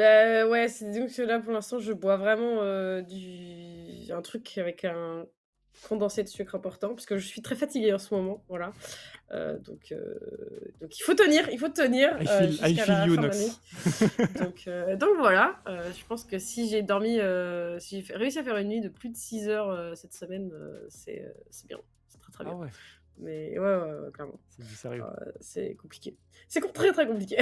Bah, ouais, c'est disons que là, pour l'instant, je bois vraiment, un truc avec un condensé de sucre important parce que je suis très fatiguée en ce moment, voilà. Donc il faut tenir, I jusqu'à feel la you, fin de la nuit. Nox. Donc voilà, je pense que si j'ai réussi à faire une nuit de plus de 6 heures, cette semaine, c'est bien, c'est très, très Ah bien. ouais, Mais ouais, clairement. c'est du sérieux. C'est compliqué. Très, très compliqué.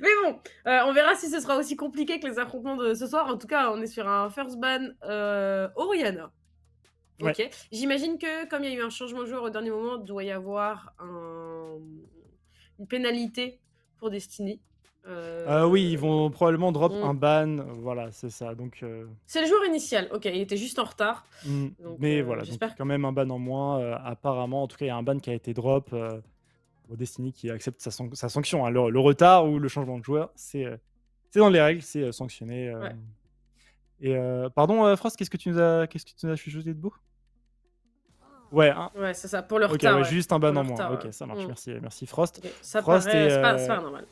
Mais bon, on verra si ce sera aussi compliqué que les affrontements de ce soir. En tout cas, on est sur un first ban, Orianna. Ouais. OK. J'imagine que comme il y a eu un changement de joueur au dernier moment, doit y avoir une pénalité pour Destiny. Oui, ils vont probablement drop Mmh. un ban, voilà, c'est ça. Donc, C'est le joueur initial. OK, il était juste en retard. Donc mais voilà, donc j'espère quand même un ban en moins, apparemment. En tout cas, il y a un ban qui a été drop, au Destiny qui accepte sa sanction, hein. Le retard ou le changement de joueur, c'est dans les règles, c'est, sanctionné, ouais. et pardon, Frost, qu'est-ce que tu nous as chuchoté de beau? Ouais, un Ouais, c'est ça, pour le OK, retard, ouais, ouais. juste un Pour ban le en moins. retard, OK, ça marche. Mmh. Merci Frost. OK. Ça Frost et paraît c'est pas normal.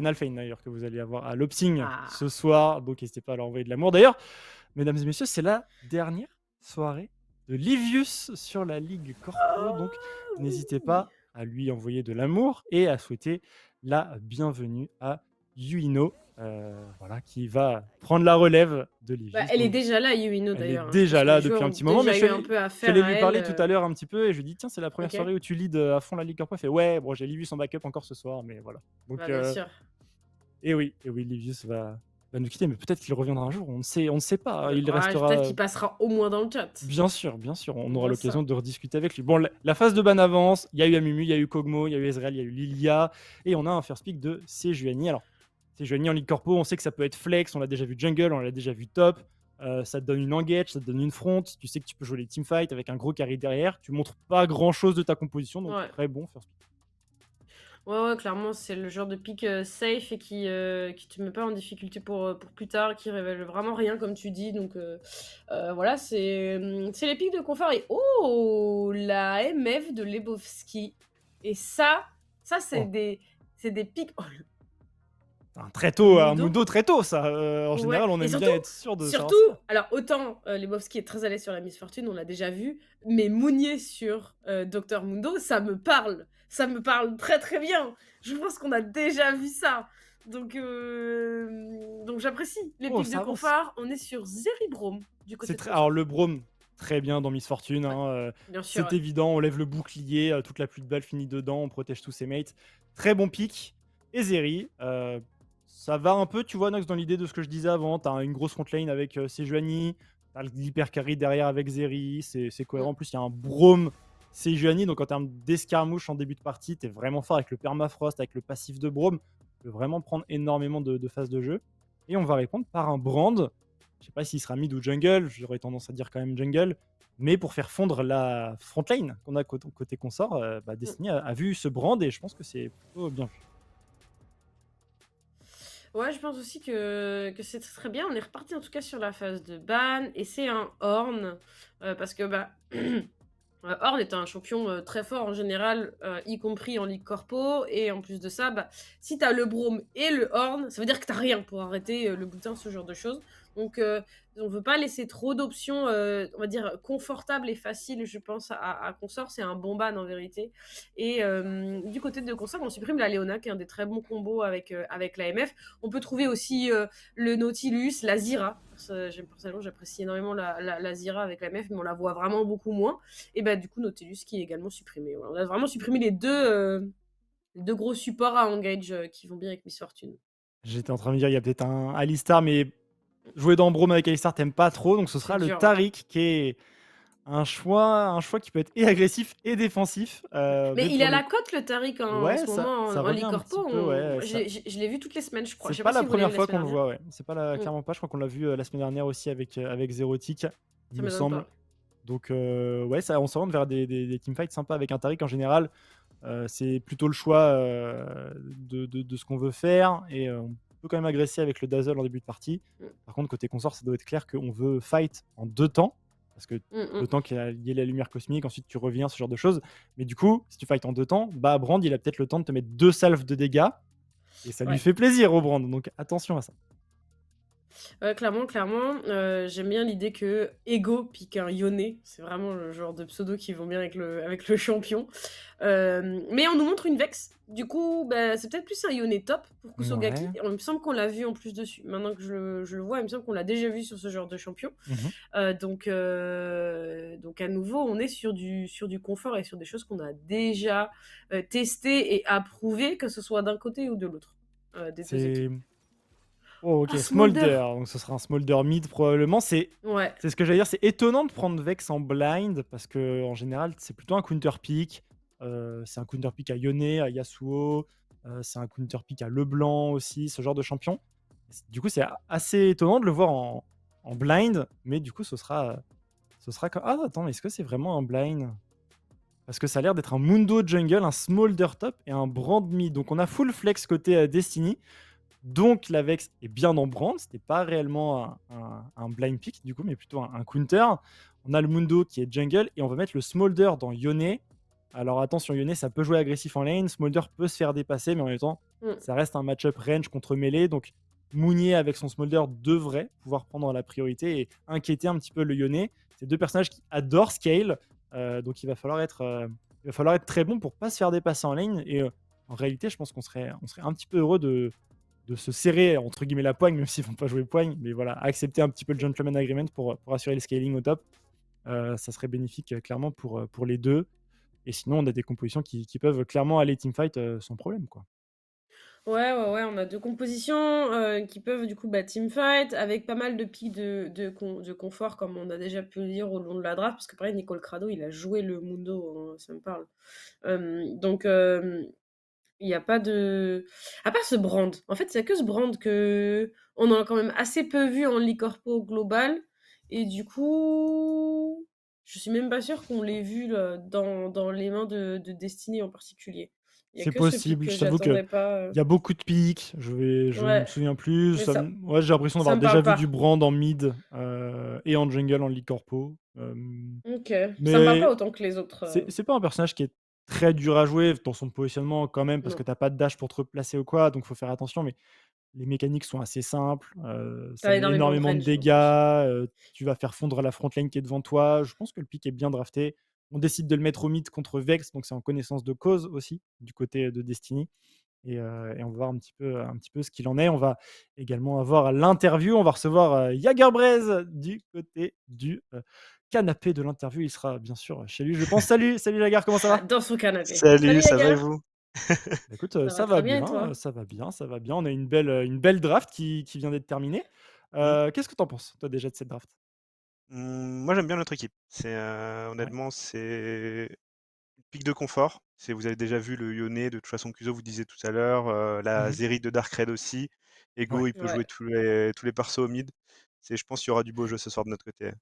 Nalphane d'ailleurs que vous allez avoir à l'Opting Ah! ce soir, donc n'hésitez pas à leur envoyer de l'amour. D'ailleurs, mesdames et messieurs, c'est la dernière soirée de Livius sur la Ligue Corpo, donc Oh n'hésitez oui! pas à lui envoyer de l'amour et à souhaiter la bienvenue à Yuino, voilà, qui va prendre la relève de Bah, Livius. elle est Donc déjà là, Yuino elle est d'ailleurs, hein. Je pense déjà que les là depuis joueurs un ont petit moment, mais déjà eu un peu affaire j'allais à lui elle, parler tout à l'heure un petit peu et je lui dis: «Tiens, c'est la première OK. soirée où tu lead, à fond la Ligue Corpo». Elle fait: «Ouais, bon, j'ai Livius en backup encore ce soir, mais voilà». Donc Bah, bien sûr. et oui, Livius va nous quitter, mais peut-être qu'il reviendra un jour, on ne sait pas, hein. Il Ouais, peut-être restera qu'il passera au moins dans le chat. bien sûr, on On aura voit l'occasion ça. de rediscuter avec lui. Bon, la phase de ban avance, il y a eu Amumu, il y a eu Kog'Maw, il y a eu Ezreal, il y a eu Lilia et on a un first pick de Sejuani. Alors, Sejuani en Ligue Corpo, on sait que ça peut être flex, on l'a déjà vu jungle, on l'a déjà vu top, ça te donne une engage, ça te donne une front, tu sais que tu peux jouer les teamfights avec un gros carry derrière, tu montres pas grand-chose de ta composition, donc Ouais. très bon first pick. Ouais, clairement, c'est le genre de pick, safe et qui te met pas en difficulté pour plus tard, qui révèle vraiment rien comme tu dis voilà, c'est les pics de confort et oh! La MF de Lebowski et ça Oh, c'est des pics oh un Mundo Mundo très tôt ça, en ouais général on et aime bien surtout être sûr de savoir surtout ce qu'il y a. alors autant, Lebowski est très à l'aise sur la Miss Fortune, on l'a déjà vu, mais Mounier sur, Docteur Mundo, ça me parle. Ça me parle très, très bien. Je pense qu'on a déjà vu ça. Donc j'apprécie les Oh, pics de ça avance! confort. On est sur Zeribrome du C'est côté de très alors Consort. le Brome, très bien dans Miss Fortune, Ouais, hein, bien sûr, c'est ouais. évident, on lève le bouclier, toute la pluie de balles finit dedans, on protège tous ses mates. Très bon pick. Et Zeri, ça va un peu, tu vois, Nox, dans l'idée de ce que je disais avant. Tu as une grosse front lane avec, Sejuani, tu as l'hyper carry derrière avec Zeri, c'est cohérent. Mmh. En plus, il y a un Brome Sejuani, donc en termes d'escarmouche en début de partie, tu es vraiment fort avec le permafrost, avec le passif de Brome. Tu peux vraiment prendre énormément de phases de jeu. Et on va répondre par un Brand. Je sais pas s'il sera mid ou jungle, j'aurais tendance à dire quand même jungle. Mais pour faire fondre la front lane qu'on a côté consort, Mmh. Destiny a vu ce brand et je pense que c'est plutôt bien vu. Ouais, je pense aussi que c'est très bien. On est reparti en tout cas sur la phase de ban et c'est un Ornn, parce que, bah Horde est un champion, très fort en général, y compris en Ligue Corpo et en plus de ça, bah, si tu as le Braum et le Horn, ça veut dire que tu as rien pour arrêter, le butin, ce genre de choses. Donc on veut pas laisser trop d'options, on va dire confortables et faciles, je pense à Consort. C'est un bon ban en vérité et du côté de Consort, on supprime la Léona qui est un des très bons combos avec l'AMF. On peut trouver aussi, le Nautilus, la Zyra. Personnellement, j'apprécie énormément la Zyra avec l'AMF, mais on la voit vraiment beaucoup moins et bah, du coup, Nautilus qui est également supprimé. Voilà. On a vraiment supprimé les deux gros supports à engage qui vont bien avec Miss Fortune. J'étais en train de me dire, il y a peut-être un Alistar, mais jouer dans Brome avec Alistar, t'aimes pas trop, donc ce C'est sera le dur, ouais. Taric qui est un choix qui peut être et agressif et défensif, Ouais. Mais mais il est pour à le la cote, le Tariq, en ouais, ce moment ça en revient Ligue un Corpo. petit peu, ouais, Moi, ça je l'ai vu toutes les semaines, je crois. Je c'est sais pas pas la si vous l'avez première vu la fois semaine qu'on le dernière. voit, ouais. C'est pas la Mm. clairement pas, je crois qu'on l'a vu, la semaine dernière aussi avec Zerotic, il Ça me m'étonne semble. pas. Donc ouais, ça on s'oriente vers des teamfights sympas avec un Taric en général. C'est plutôt le choix, de ce qu'on veut faire et on peut quand même agresser avec le Dazzle en début de partie. Mm. Par contre, côté consort, ça doit être clair qu'on veut fight en 2 temps, parce que Mm, le mm. temps qu'il y ait la lumière cosmique, ensuite tu reviens, ce genre de choses. Mais du coup, si tu fights en 2 temps, bah Brand, il a peut-être le temps de te mettre 2 salves de dégâts et ça lui Ouais. fait plaisir au brand, donc attention à ça. Clairement, clairement, j'aime bien l'idée que Ego pique un Yone. C'est vraiment le genre de pseudo qui vont bien avec le champion. Mais on nous montre une Vex. Du coup, bah, c'est peut-être plus un Yone top pour Kusogaki. Ouais. Il me semble qu'on l'a vu en plus dessus. Maintenant que je le vois, il me semble qu'on l'a déjà vu sur ce genre de champion. Mmh. Donc à nouveau, on est sur du confort et sur des choses qu'on a déjà, testées et approuvées, que ce soit d'un côté ou de l'autre, des 2 C'est équipes. Oh OK, Ah, Smolder, Smolder! donc ce sera un Smolder mid probablement. Ouais, C'est ce que j'allais dire, c'est étonnant de prendre Vex en blind parce que en général, c'est plutôt un counter pick. C'est un counter pick à Yone, à Yasuo, c'est un counter pick à LeBlanc aussi, ce genre de champion. Du coup, c'est assez étonnant de le voir en blind, mais du coup, ce sera co ah attends, mais est-ce que c'est vraiment un blind? Parce que ça a l'air d'être un Mundo jungle, un Smolder top et un Brand mid. Donc on a full flex côté, Destiny. Donc la Vex est bien en brand, c'était pas réellement un blind pick du coup, mais plutôt un counter. On a le Mundo qui est jungle et on va mettre le Smolder dans Yone. Alors attention, Yone, ça peut jouer agressif en lane, Smolder peut se faire dépasser, mais en même temps, mmh. ça reste un match-up range contre mêlée, donc Mounier avec son Smolder devrait pouvoir prendre la priorité et inquiéter un petit peu le Yone. C'est deux personnages qui adorent scale, donc il va falloir être très bon pour pas se faire dépasser en lane et en réalité, je pense qu'on serait un petit peu heureux de se serrer entre guillemets la poigne, même s'ils vont pas jouer poigne, mais voilà, accepter un petit peu le gentleman agreement pour assurer le scaling au top. Ça serait bénéfique clairement pour les deux. Et sinon, on a des compositions qui peuvent clairement aller teamfight sans problème, quoi. Ouais, ouais, ouais, on a 2 compositions, qui peuvent du coup, bah, teamfight avec pas mal de pics de confort comme on a déjà pu le dire au long de la draft, parce que pareil Nicole Crado, il a joué le Mundo, ça me parle. Il y a pas de à part ce brand, en fait, il y a que ce brand que on en a quand même assez peu vu en League Corpo global et du coup, je suis même pas sûre qu'on l'ait vu là, dans les mains de Destiny en particulier. Il y a C'est que ce pic possible, que je t'avoue qu'il j'attendais pas, y a beaucoup de pics, je me ouais, souviens plus. mais ça Ouais, j'ai l'impression ça d'avoir me déjà parle vu du pas. brand en mid et en jungle en League Corpo. OK, ça me parle pas Mais autant que les autres, c'est pas un personnage qui est très dur à jouer dans son positionnement quand même, parce que non. t'as pas de dash pour te replacer ou quoi, donc faut faire attention. Mais les mécaniques sont assez simples, Tu ça met énormément de énormément de range en dégâts, plus. tu vas faire fondre la front lane qui est devant toi. Je pense que le pick est bien drafté. On décide de le mettre au mid contre Vex, donc c'est en connaissance de cause aussi, du côté de Destiny. Et on va voir un petit peu ce qu'il en est. On va également avoir l'interview. On va recevoir Jager Brez du côté du canapé de l'interview. Il sera bien sûr chez lui, je pense. Salut, salut Jager, comment ça Ah, va? dans son canapé. Salut, Salut ça va et Yaga, vous? Bah, écoute, ça va ça va très bien et bien, toi? ça va bien, ça va bien. On a une belle draft qui vient d'être terminée. Mmh. Qu'est-ce que tu en penses, toi, déjà, de cette draft? Moi j'aime bien notre équipe. Ouais. Honnêtement, c'est une pique de confort. Vous avez déjà vu le Yone, de toute façon Kuzo vous disiez tout à l'heure, la Mmh. Zeri de Dark Red aussi. Ouais. Ego, il peut Ouais. jouer tous les persos au mid. Je pense qu'il y aura du beau jeu ce soir de notre côté.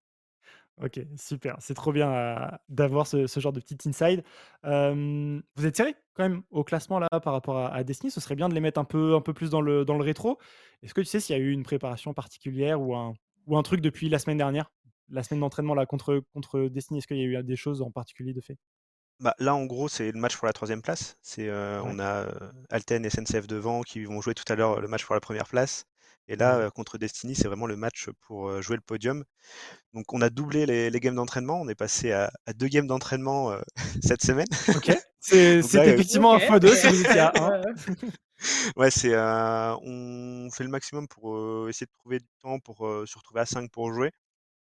OK, super. C'est trop bien, d'avoir ce genre de petit inside. Vous êtes serrés quand même au classement là par rapport à Destiny? Ce serait bien de les mettre un peu plus dans le rétro. Est-ce que tu sais s'il y a eu une préparation particulière ou un truc depuis la semaine dernière? La semaine d'entraînement là contre Destiny, est-ce qu'il y a eu des choses en particulier de fait? Bah, là, en gros, c'est le match pour la troisième place. Ouais. On a Alten et SNCF devant qui vont jouer tout à l'heure le match pour la première place. Et là, Ouais. contre Destiny, c'est vraiment le match pour jouer le podium. Donc on a doublé les games d'entraînement, on est passé à 2 games d'entraînement, cette semaine. OK. C'est Donc là, c'est effectivement OK, un OK. x2 si vous étiez Ouais, à 1. ouais. ouais, on fait le maximum pour, essayer de trouver du temps pour, se retrouver à 5 pour jouer.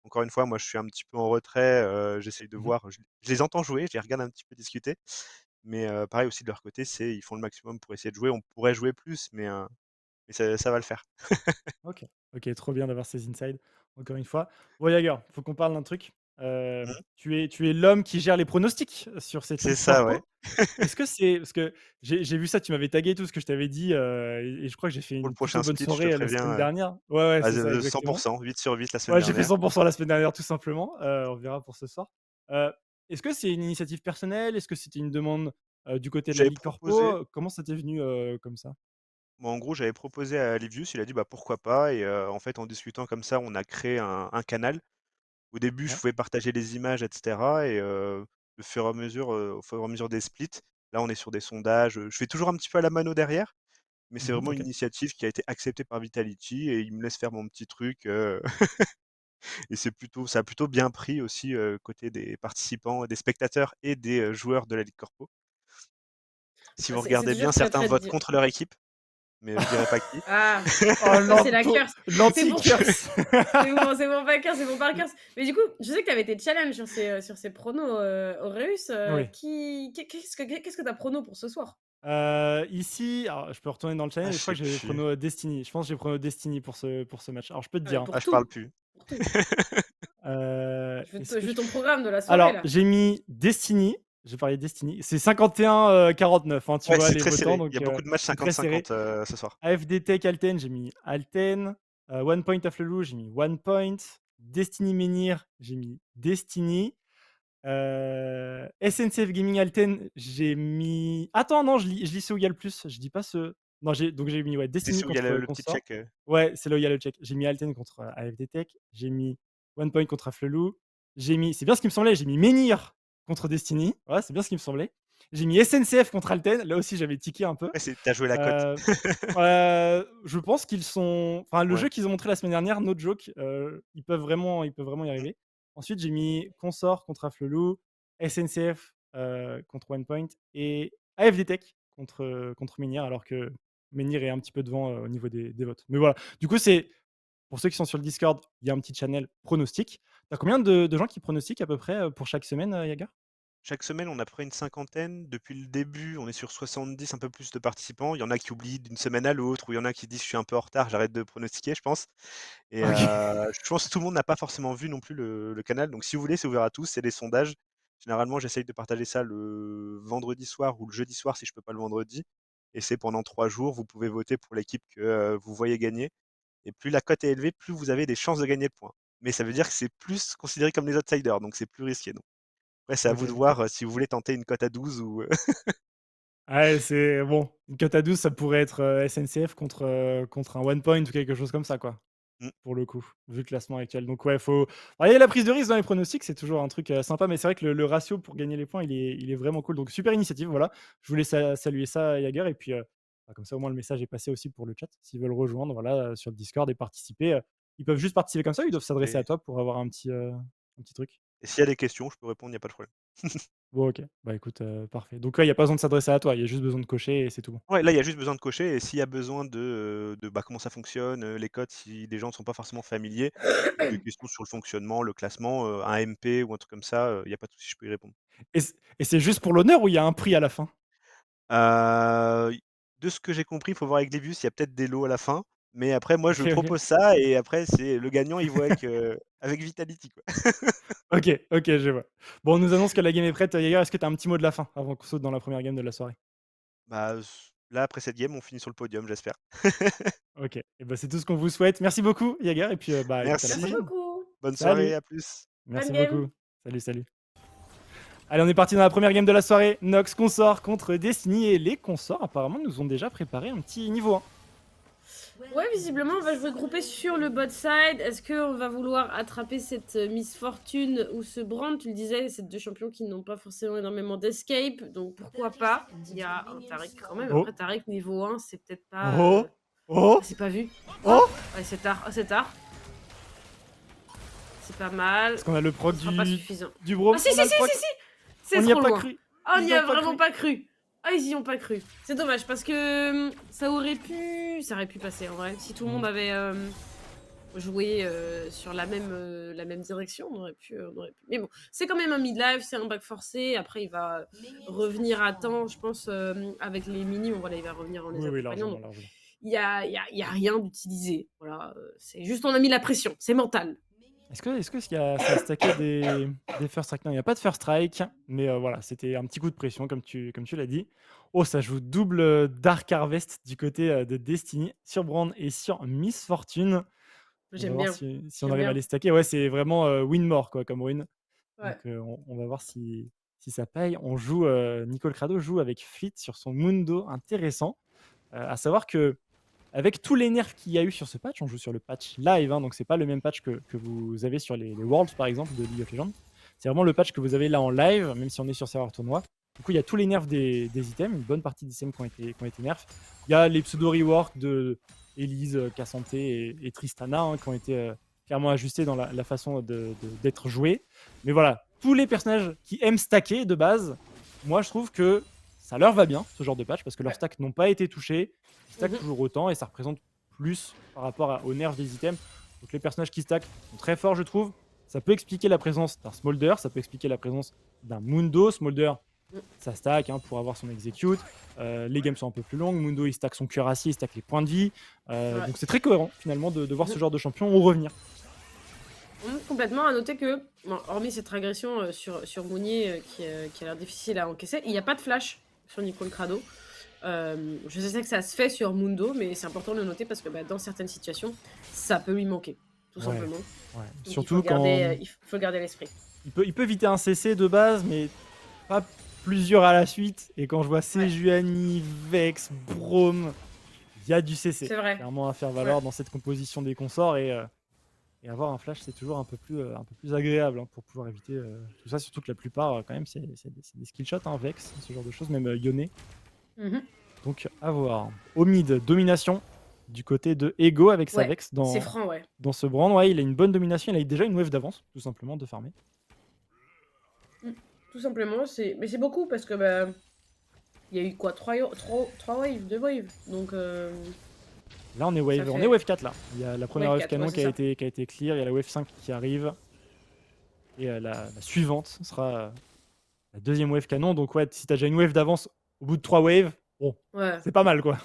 Encore une fois, moi je suis un petit peu en retrait, j'essaye de Mmh. voir, je les entends jouer, je les regarde un petit peu discuter, mais pareil aussi de leur côté, ils font le maximum pour essayer de jouer. On pourrait jouer plus, mais ça va le faire. OK. OK, trop bien d'avoir ces insides, encore une fois. Bon Yager, faut qu'on parle d'un truc. Mmh. Tu es l'homme qui gère les pronostics sur cette C'est Ligue ça, ouais. Corpo. Est-ce que c'est parce que j'ai vu ça, tu m'avais tagué tout ce que je t'avais dit, et je crois que j'ai fait Pour le une plutôt prochain bonne split, je te soirée, la préviens, semaine dernière. Ouais, ouais, c'est ça, de exactement. 100 8/8 la semaine Ouais, j'ai fait dernière. 100 la semaine dernière, tout simplement. On verra pour ce soir. Heu, Est-ce que c'est une initiative personnelle? Est-ce que c'était une demande, du côté de la J'avais Ligue proposé Corpo? Comment ça t'est venu, comme ça? Moi, en gros, j'avais proposé à Livius, il a dit: «Bah, pourquoi pas?» et en fait, en discutant comme ça, on a créé un canal. Au début, je Ouais. pouvais partager les images et cetera et au fur et à mesure des splits, là, on est sur des sondages, je fais toujours un petit peu à la mano derrière, mais c'est vraiment une OK. initiative qui a été acceptée par Vitality et ils me laissent faire mon petit truc, et ça a plutôt bien pris aussi, côté des participants, des spectateurs et des, joueurs de la Ligue Corpo. Si Ah, vous c'est regardez bien, toujours très, certains très votent dur. contre leur équipe, mais je dirais pas qui. Ah, Oh ça c'est la curse. C'est pour ça. l'anti-curse. C'est mon Packers, c'est mon Packers. Mais du coup, je sais que tu avais été challenge sur ces pronos, Aureus. Oui. Qu'est-ce que tu as prono pour ce soir? Ici, alors je peux retourner dans le Ah, channel, je je crois sais que j'ai plus. prono Destiny. Je pense que j'ai prono Destiny pour ce match. Alors je peux te Ah dire, mais hein. Ah, pour je parle tout, plus. pour tout. Est-ce que Je veux je ton programme de la soirée alors là. j'ai mis Destiny, j'ai parlé Destiny, c'est 51-49, hein, tu Ouais, vois c'est les très votants, serré. Il y donc a beaucoup de matchs c'est très serré. 50-50, ce soir. AFD Tech Alten, j'ai mis Alten. One Point Afflelou, j'ai mis One Point. Destiny Menhir, j'ai mis Destiny. SNCF Gaming Alten, j'ai mis attends, non, je lis ceux où il y a le plus, je dis pas ce non, j'ai mis, ouais, C'est Destiny celui où il y a contre, le petit Consort. check, Ouais, c'est là où il y a le check. J'ai mis Alten contre, AFD Tech, j'ai mis One Point contre Afflelou, j'ai mis c'est bien ce qui me semblait, j'ai mis Menhir contre Destiny. Ouais, c'est bien ce qui me semblait. J'ai mis SNCF contre Alten, là aussi j'avais tiqué un peu. ouais, c'est tu joué la cote. Heu je pense qu'ils sont enfin, le Ouais. jeu qu'ils ont montré la semaine dernière, no joke, ils peuvent vraiment y Mmh. arriver. Ensuite, j'ai mis Consort contre Afflelou, SNCF, contre OnePoint et AFD Tech contre Menhir, alors que Menhir est un petit peu devant, au niveau des votes. Mais voilà, du coup, c'est pour ceux qui sont sur le Discord, il y a un petit channel pronostic. Tu as combien de gens qui pronostiquent à peu près, pour chaque semaine, Yaga? Chaque semaine, on a à peu près une cinquantaine. Depuis le début, on est sur 70, un peu plus de participants. Il y en a qui oublient d'une semaine à l'autre, ou il y en a qui disent: «Je suis un peu en retard, j'arrête de pronostiquer», je pense. Et OK. je pense que tout le monde n'a pas forcément vu non plus le canal. Donc si vous voulez, c'est ouvert à tous, c'est des sondages. Généralement, j'essaye de partager ça le vendredi soir ou le jeudi soir si je peux pas le vendredi, et c'est pendant 3 jours. Vous pouvez voter pour l'équipe que, vous voyez gagner, et plus la cote est élevée, plus vous avez des chances de gagner de points. Mais ça veut dire que c'est plus considéré comme les outsiders, donc c'est plus risqué, donc après c'est à vous OK, de OK. voir, si vous voulez tenter une cote à 12 ou Ouais, c'est bon, une cote à 12, ça pourrait être, SNCF contre un One Point ou quelque chose comme ça, quoi, mmh, pour le coup, vu le classement actuel. Donc ouais, faut ouais, il y a la prise de risque dans les pronostics, c'est toujours un truc, sympa, mais c'est vrai que le ratio pour gagner les points, il est vraiment cool. Donc super initiative, voilà. Je voulais saluer ça, Yager et puis, bah, comme ça, au moins, le message est passé aussi pour le chat. S'ils veulent rejoindre, voilà, sur le Discord et participer, ils peuvent juste participer comme ça ou ils doivent s'adresser à et toi pour avoir un petit truc? s'il y a des questions, je peux répondre, il y a pas de problème. Bon, OK. Bah, écoute, parfait. Donc ouais, il y a pas besoin de s'adresser à toi, il y a juste besoin de cocher et c'est tout bon. Ouais, là, il y a juste besoin de cocher, et s'il y a besoin bah, comment ça fonctionne, les codes, si des gens ne sont pas forcément familiers, ou des questions sur le fonctionnement, le classement, un MP ou un truc comme ça, il y a pas de souci, je peux y répondre. Et c'est juste pour l'honneur ou il y a un prix à la fin? De ce que j'ai compris, il faut voir avec Livius, il y a peut-être des lots à la fin, mais après moi je OK, OK. propose ça, et après c'est le gagnant, il voit avec Vitality, quoi. OK, OK, je vois. Bon, on nous annonce que la game est prête. Yager, est-ce que tu as un petit mot de la fin avant qu'on saute dans la première game de la soirée? Bah, là après cette game, on finit sur le podium, j'espère. OK et bah, c'est tout ce qu'on vous souhaite. Merci beaucoup Yager et puis, bah, écoute à la Merci Merci, prochaine. beaucoup. bonne soirée, Salut, à plus. Bonne merci game. beaucoup. Salut, salut. Allez, on est parti dans la première game de la soirée. Nox Consort contre Destiny et les consorts apparemment nous ont déjà préparé un petit niveau 1. Ouais, visiblement, on va jouer groupé sur le bot side. Est-ce qu'on va vouloir attraper cette Miss Fortune ou ce Brand? Tu le disais, c'est deux champions qui n'ont pas forcément énormément d'escape, donc pourquoi pas? Il y a un Taric quand même. Oh, Après, Taric niveau 1, c'est peut-être pas. oh, oh, Ah, c'est pas vu. Oh! oh! Ouais, c'est tard. Oh, c'est tard. C'est pas mal. Est-ce qu'on a le proc Ce sera pas du suffisant. du Ah, Braum? si, On si, a le si, proc? si, si! On C'est n'y a trop pas loin. cru. Ah, on Ils n'y y ont a pas vraiment cru. pas cru. Ah, ils y ont pas cru. C'est dommage parce que ça aurait pu passer en vrai. Si tout le monde Mmh. avait joué sur la même direction, on aurait pu. Mais bon, c'est quand même un midlife, c'est un bac forcé. Après, il va revenir à temps, je pense, avec les mini. Voilà, il va revenir en les Oui, oui, accompagnant. largement, Donc, largement. il y a rien d'utilisé. Voilà, c'est juste on a mis la pression. C'est mental. Est-ce que ça a stacké des first strike? Non, il y a pas de first strike, mais voilà, c'était un petit coup de pression comme tu l'as dit. Oh, ça joue double, Dark Harvest du côté, de Destiny sur Brand et sur Miss Fortune. On va J'aime voir bien. si on J'aime arrive à bien. les stacker. Ouais, c'est vraiment, win more quoi comme win. Donc Ouais. on va voir si ça paye. On joue, Nicole Crado joue avec Fleet sur son Mundo intéressant. À savoir que avec tous les nerfs qu'il y a eu sur ce patch, on joue sur le patch live, hein, donc c'est pas le même patch que vous avez sur les Worlds par exemple de League of Legends. C'est vraiment le patch que vous avez là en live, même si on est sur serveur tournoi. Du coup, il y a tous les nerfs des items, une bonne partie des items qui ont été nerfs. Il y a les pseudo-reworks de Elise, Cassanté et Tristana hein, qui ont été clairement ajustés dans la façon d'être joués. Mais voilà, tous les personnages qui aiment stacker de base, moi je trouve que ça leur va bien ce genre de patch parce que leurs Ouais. stacks n'ont pas été touchés. Ils stackent Mhm. toujours autant et ça représente plus par rapport aux nerfs des items. Donc les personnages qui stackent sont très forts, je trouve. Ça peut expliquer la présence d'un Smolder, ça peut expliquer la présence d'un Mundo. Smolder, ça stack hein, pour avoir son execute. Les games sont un peu plus longues. Mundo, il stack son cuirassé, il stack les points de vie. Ouais. Donc c'est très cohérent finalement de voir ce genre de champion revenir. Complètement. À noter que, bon, hormis cette régression sur Mounier qui a l'air difficile à encaisser, il n'y a pas de flash sur Nicole Crado. Je sais que ça se fait sur Mundo, mais c'est important de le noter parce que dans certaines situations, ça peut lui manquer, tout Ouais. simplement. Ouais. Donc, Surtout quand il faut garder à l'esprit. il peut éviter un CC de base, mais pas plusieurs à la suite. Et quand je vois Sejuani, Vex, Braum, il y a du CC. C'est vrai. Clairement à faire valoir dans cette composition des consorts et avoir un flash, c'est toujours un peu plus agréable hein, pour pouvoir éviter tout ça. Surtout que la plupart, quand même, c'est des skill shots, hein, Vex, ce genre de choses, même Yone. Mhm. Donc à voir. Au mid, domination du côté de Ego avec sa Ouais, Vex c'est franc, ouais. dans ce brand. Ouais, il a une bonne domination, il a déjà une wave d'avance, tout simplement, de farmer. Tout simplement, mais c'est beaucoup parce que il y a eu quoi 3 waves, 2 waves. Donc Là, on est Ça wave, fait- 4 là. Il y a la première Wave wave 4, canon ouais, qui c'est a ça. été clear, il y a la wave 5 qui arrive. Et la suivante sera la deuxième wave canon. Donc ouais, si t'as déjà une wave d'avance au bout de 3 waves, bon, Ouais. c'est pas mal quoi.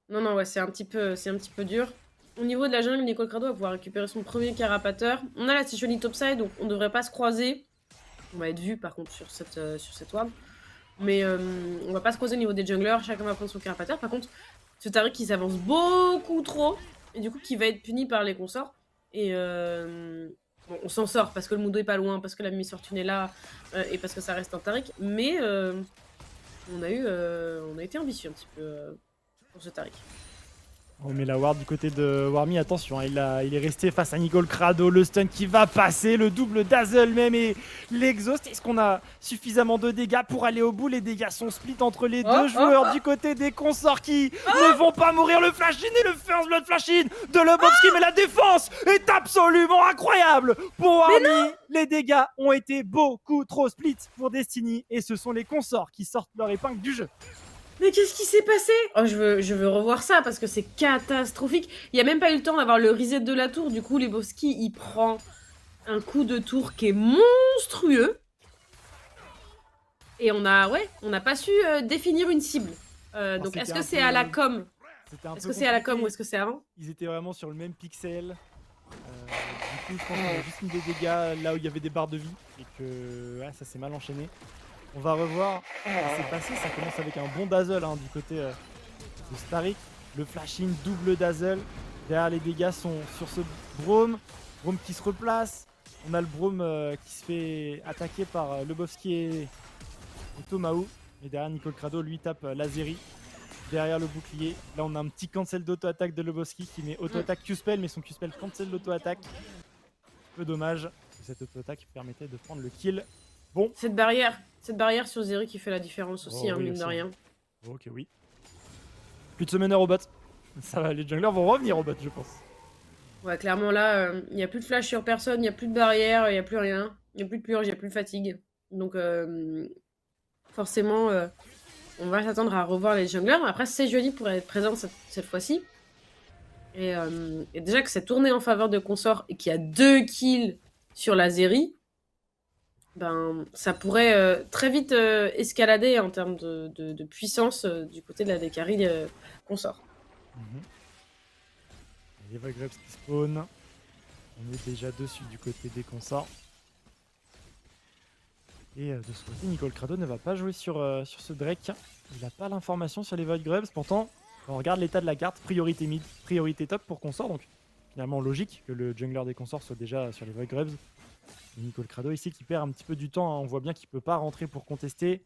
Non, ouais, c'est un petit peu dur. Au niveau de la jungle, Nicole Crado va pouvoir récupérer son premier carapateur. On a la Sejuani topside, donc on devrait pas se croiser. On va être vu par contre sur cette wave. Mais on va pas se croiser au niveau des junglers, chacun va prendre son carapateur. Par contre, ce Taric qui s'avance beaucoup trop, et du coup qui va être puni par les consorts. Et bon, on s'en sort parce que le Mundo est pas loin, parce que la Miss Fortune est là, et parce que ça reste un Taric. Mais on a été ambitieux un petit peu pour ce Taric. On met la ward du côté de Warmy, attention, hein, il est resté face à Nicole Crado, le stun qui va passer, le double dazzle même et l'exhaust. Est-ce qu'on a suffisamment de dégâts pour aller au bout? Les dégâts sont split entre les deux joueurs du côté des consorts qui ne vont pas mourir. Le flash-in et le first blood flash-in de Lebowski, mais la défense est absolument incroyable pour Warmy. Les dégâts ont été beaucoup trop split pour Destiny et ce sont les consorts qui sortent leur épingle du jeu. Mais qu'est-ce qui s'est passé? Oh, je veux revoir ça parce que c'est catastrophique. Il n'y a même pas eu le temps d'avoir le reset de la tour. Du coup, Lebowski, il prend un coup de tour qui est monstrueux. Et on n'a pas su définir une cible. Donc, est-ce que c'est à la com? Est-ce que c'est à la com ou est-ce que c'est avant? Ils étaient vraiment sur le même pixel. Du coup, je pense qu'on a juste mis des dégâts là où il y avait des barres de vie et que ça s'est mal enchaîné. On va revoir ce qui s'est passé. Ça commence avec un bon dazzle hein, du côté de Starik. Le flash-in, double dazzle. Derrière, les dégâts sont sur ce Braum. Braum qui se replace. On a le Braum qui se fait attaquer par Lebowski et Tomaou. Et derrière, Nicole Crado lui tape Lazeri derrière le bouclier. Là, on a un petit cancel d'auto-attaque de Lebowski qui met auto-attaque Q-spell, mais son Q-spell cancel l'auto-attaque. Peu dommage. Cette auto-attaque permettait de prendre le kill. Bon. Cette barrière sur Zeri qui fait la différence aussi, oui, mine de rien. Ok, oui. Plus de summoner au bot. Ça va, les junglers vont revenir au bot, je pense. Ouais, clairement là, il n'y a plus de flash sur personne, il n'y a plus de barrière, il n'y a plus rien. Il n'y a plus de purge, il n'y a plus de fatigue. Donc, forcément, on va s'attendre à revoir les junglers. Après, Sejuani pourrait être présente cette fois-ci. Et déjà que c'est tourné en faveur de Consort et qu'il y a 2 kills sur la Zeri, ça pourrait très vite escalader en termes de puissance du côté de la Dekari Consort. Les Voidgrubs qui spawn. On est déjà dessus du côté des consorts. Et de ce côté, Nicole Crado ne va pas jouer sur ce Drake. Il n'a pas l'information sur les Voidgrubs. Pourtant, quand on regarde l'état de la carte, priorité mid, priorité top pour consort. Donc finalement logique que le jungler des consorts soit déjà sur les Voidgrubs. Nicole Crado ici qui perd un petit peu du temps. Hein. On voit bien qu'il ne peut pas rentrer pour contester.